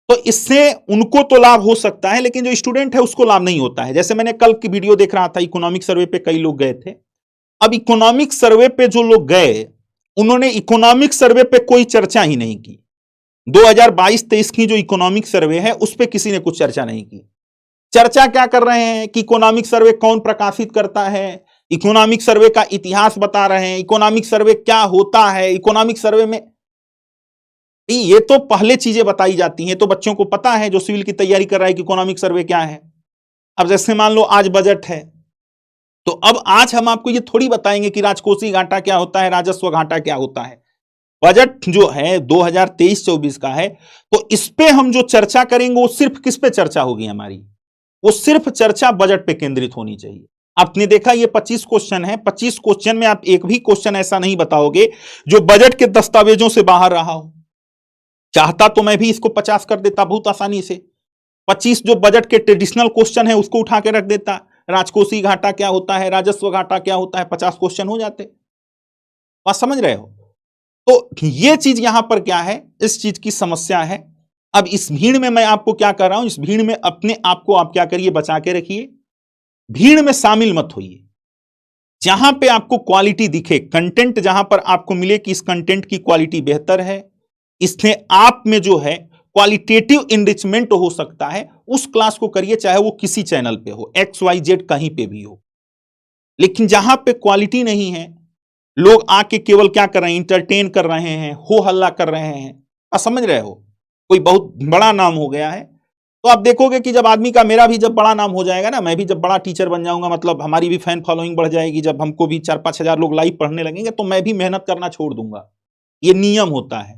तो इससे उनको तो लाभ हो सकता है, लेकिन जो स्टूडेंट है उसको लाभ नहीं होता है। जैसे मैंने कल की वीडियो देख रहा था, इकोनॉमिक सर्वे पे कई लोग गए थे। अब इकोनॉमिक सर्वे पे जो लोग गए, उन्होंने इकोनॉमिक सर्वे पे कोई चर्चा ही नहीं की। 2022-23 की जो इकोनॉमिक सर्वे है उस पर किसी ने कुछ चर्चा नहीं की। चर्चा क्या कर रहे हैं कि इकोनॉमिक सर्वे कौन प्रकाशित करता है, इकोनॉमिक सर्वे का इतिहास बता रहे हैं, इकोनॉमिक सर्वे क्या होता है, इकोनॉमिक सर्वे में ये तो पहले चीजें बताई जाती हैं। तो बच्चों को पता है जो सिविल की तैयारी कर रहा है कि इकोनॉमिक सर्वे क्या है। अब जैसे मान लो आज बजट है, तो अब आज हम आपको ये थोड़ी बताएंगे कि राजकोषीय घाटा क्या होता है, राजस्व घाटा क्या होता है। बजट जो है 2023-24 का है, तो इस पे हम जो चर्चा करेंगे वो सिर्फ किस पे चर्चा होगी हमारी, वो सिर्फ चर्चा बजट पे केंद्रित होनी चाहिए। आपने देखा ये 25 क्वेश्चन है, 25 क्वेश्चन में आप एक भी क्वेश्चन ऐसा नहीं बताओगे जो बजट के दस्तावेजों से बाहर रहा हो। चाहता तो मैं भी इसको 50 कर देता बहुत आसानी से। 25 जो बजट के ट्रेडिशनल क्वेश्चन है उसको उठा के रख देता, राजकोषीय घाटा क्या होता है, राजस्व घाटा क्या होता है, 50 क्वेश्चन हो जाते। बात समझ रहे हो। तो ये चीज यहां पर क्या है, इस चीज की समस्या है। अब इस भीड़ में मैं आपको क्या कर रहा हूं, इस भीड़ में अपने आप को आप क्या करिए, बचा के रखिए। भीड़ में शामिल मत होइए। जहां पे आपको क्वालिटी दिखे, कंटेंट जहां पर आपको मिले कि इस कंटेंट की क्वालिटी बेहतर है, इसने आप में जो है क्वालिटेटिव इनरिचमेंट हो सकता है, उस क्लास को करिए, चाहे वो किसी चैनल पे हो, XYZ कहीं पे भी हो। लेकिन जहां पे क्वालिटी नहीं है, लोग आके केवल क्या कर रहे हैं, इंटरटेन कर रहे हैं, हो हल्ला कर रहे हैं। आप समझ रहे हो, कोई बहुत बड़ा नाम हो गया है, तो आप देखोगे कि जब आदमी का, मेरा भी जब बड़ा नाम हो जाएगा ना, मैं भी जब बबड़ा टीचर बन जाऊंगा, मतलब हमारी भी फैन फॉलोइंग बढ़ जाएगी, जब हमको भी 4-5 हजार लोग लाइव पढ़ने लगेंगे, तो मैं भी मेहनत करना छोड़ दूंगा। ये नियम होता है,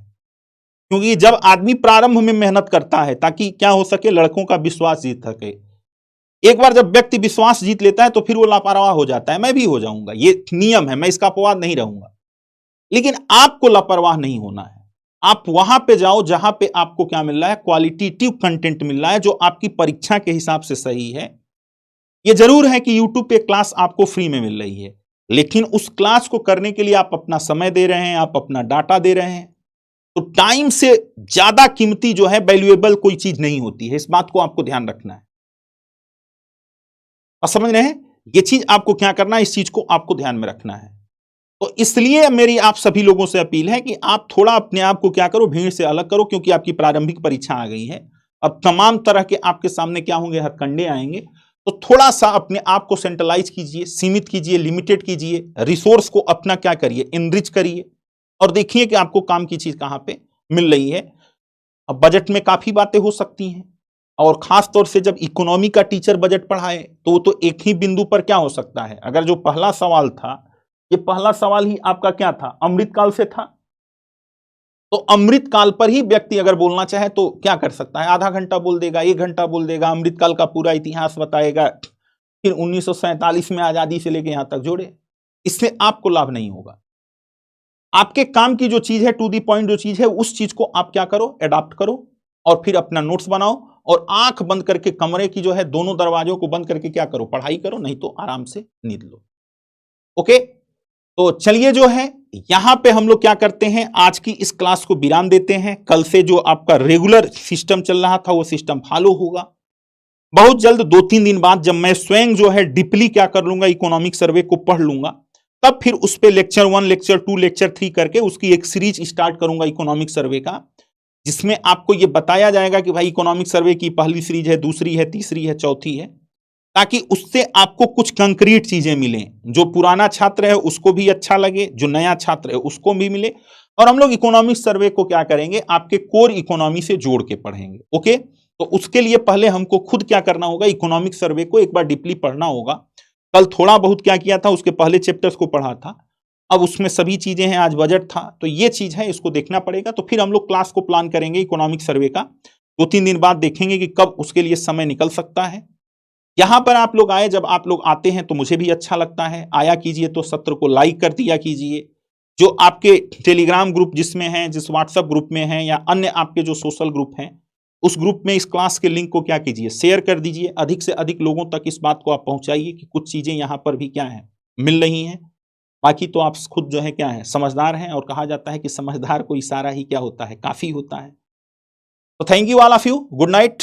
क्योंकि जब आदमी प्रारंभ में मेहनत करता है ताकि क्या हो सके, लड़कों का विश्वास जीत सके। एक बार जब व्यक्ति विश्वास जीत लेता है तो फिर वो लापरवाह हो जाता है। मैं भी हो जाऊंगा, ये नियम है, मैं इसका अपवाद नहीं रहूंगा। लेकिन आपको लापरवाह नहीं होना है। आप वहां पे जाओ जहां पे आपको क्या मिल रहा है, क्वालिटेटिव कंटेंट मिल रहा है, जो आपकी परीक्षा के हिसाब से सही है। ये जरूर है कि यूट्यूब पे क्लास आपको फ्री में मिल रही है, लेकिन उस क्लास को करने के लिए आप अपना समय दे रहे हैं, आप अपना डाटा दे रहे हैं। तो टाइम से ज्यादा कीमती जो है, वैल्यूएबल कोई चीज नहीं होती है। इस बात को आपको ध्यान रखना है। आप समझ रहे हैं, ये चीज आपको क्या करना है, इस चीज को आपको ध्यान में रखना है। तो इसलिए मेरी आप सभी लोगों से अपील है कि आप थोड़ा अपने आप को क्या करो, भीड़ से अलग करो, क्योंकि आपकी प्रारंभिक परीक्षा आ गई है। अब तमाम तरह के आपके सामने क्या होंगे, हथकंडे आएंगे। तो थोड़ा सा अपने आप को सेंट्रलाइज कीजिए, सीमित कीजिए, लिमिटेड कीजिए, रिसोर्स को अपना क्या करिए, इनरिच करिए, और देखिए कि आपको काम की चीज कहां पे मिल रही है। अब बजट में काफी बातें हो सकती हैं, और खास तौर से जब इकोनॉमी का टीचर बजट पढ़ाए तो वो तो एक ही बिंदु पर क्या हो सकता है। अगर जो पहला सवाल था, ये पहला सवाल ही आपका क्या था, अमृतकाल से था, तो अमृतकाल पर ही व्यक्ति अगर बोलना चाहे तो क्या कर सकता है, आधा घंटा बोल देगा, 1 घंटा बोल देगा, अमृतकाल का पूरा इतिहास बताएगा, फिर 1947 में आजादी से लेकर यहां तक जोड़े। इससे आपको लाभ नहीं होगा। आपके काम की जो चीज है, टू दी पॉइंट जो चीज है, उस चीज को आप क्या करो, एडॉप्ट करो, और फिर अपना नोट्स बनाओ, और आंख बंद करके कमरे की जो है दोनों दरवाजों को बंद करके क्या करो, पढ़ाई करो, नहीं तो आराम से नींद लो। ओके, तो चलिए जो है यहां पे हम लोग क्या करते हैं, आज की इस क्लास को विराम देते हैं। कल से जो आपका रेगुलर सिस्टम चल रहा था वो सिस्टम फॉलो होगा। बहुत जल्द 2-3 दिन बाद जब मैं स्वयं जो है डीपली क्या कर लूंगा, इकोनॉमिक सर्वे को पढ़ लूंगा, तब फिर उस पे लेक्चर 1, लेक्चर 2, लेक्चर 3 करके उसकी एक सीरीज स्टार्ट करूंगा इकोनॉमिक सर्वे का, जिसमें आपको यह बताया जाएगा कि भाई इकोनॉमिक सर्वे की पहली सीरीज है, दूसरी है, तीसरी है, चौथी है, ताकि उससे आपको कुछ कंक्रीट चीजें मिलें, जो पुराना छात्र है उसको भी अच्छा लगे, जो नया छात्र है उसको भी मिले, और हम लोग इकोनॉमिक सर्वे को क्या करेंगे, आपके कोर इकोनॉमी से जोड़ के पढ़ेंगे। ओके, तो उसके लिए पहले हमको खुद क्या करना होगा, इकोनॉमिक सर्वे को एक बार डीपली पढ़ना होगा। कल थोड़ा बहुत क्या किया था, उसके पहले चैप्टर्स को पढ़ा था, अब उसमें सभी चीजें हैं, आज बजट था, तो ये चीज है, इसको देखना पड़ेगा। तो फिर हम लोग क्लास को प्लान करेंगे इकोनॉमिक सर्वे का, 2-3 दिन बाद देखेंगे कि कब उसके लिए समय निकल सकता है। यहां पर आप लोग आए, जब आप लोग आते हैं तो मुझे भी अच्छा लगता है, आया कीजिए, तो सत्र को लाइक कर दिया कीजिए। जो आपके टेलीग्राम ग्रुप जिसमें हैं, जिस व्हाट्सएप ग्रुप में हैं, या अन्य आपके जो सोशल ग्रुप हैं, उस ग्रुप में इस क्लास के लिंक को क्या कीजिए, शेयर कर दीजिए। अधिक से अधिक लोगों तक इस बात को आप पहुंचाइए कि कुछ चीजें यहां पर भी क्या है, मिल रही हैं। बाकी तो आप खुद जो है क्या है, समझदार हैं, और कहा जाता है कि समझदार को इशारा ही क्या होता है, काफी होता है। तो thank you all of you, good night.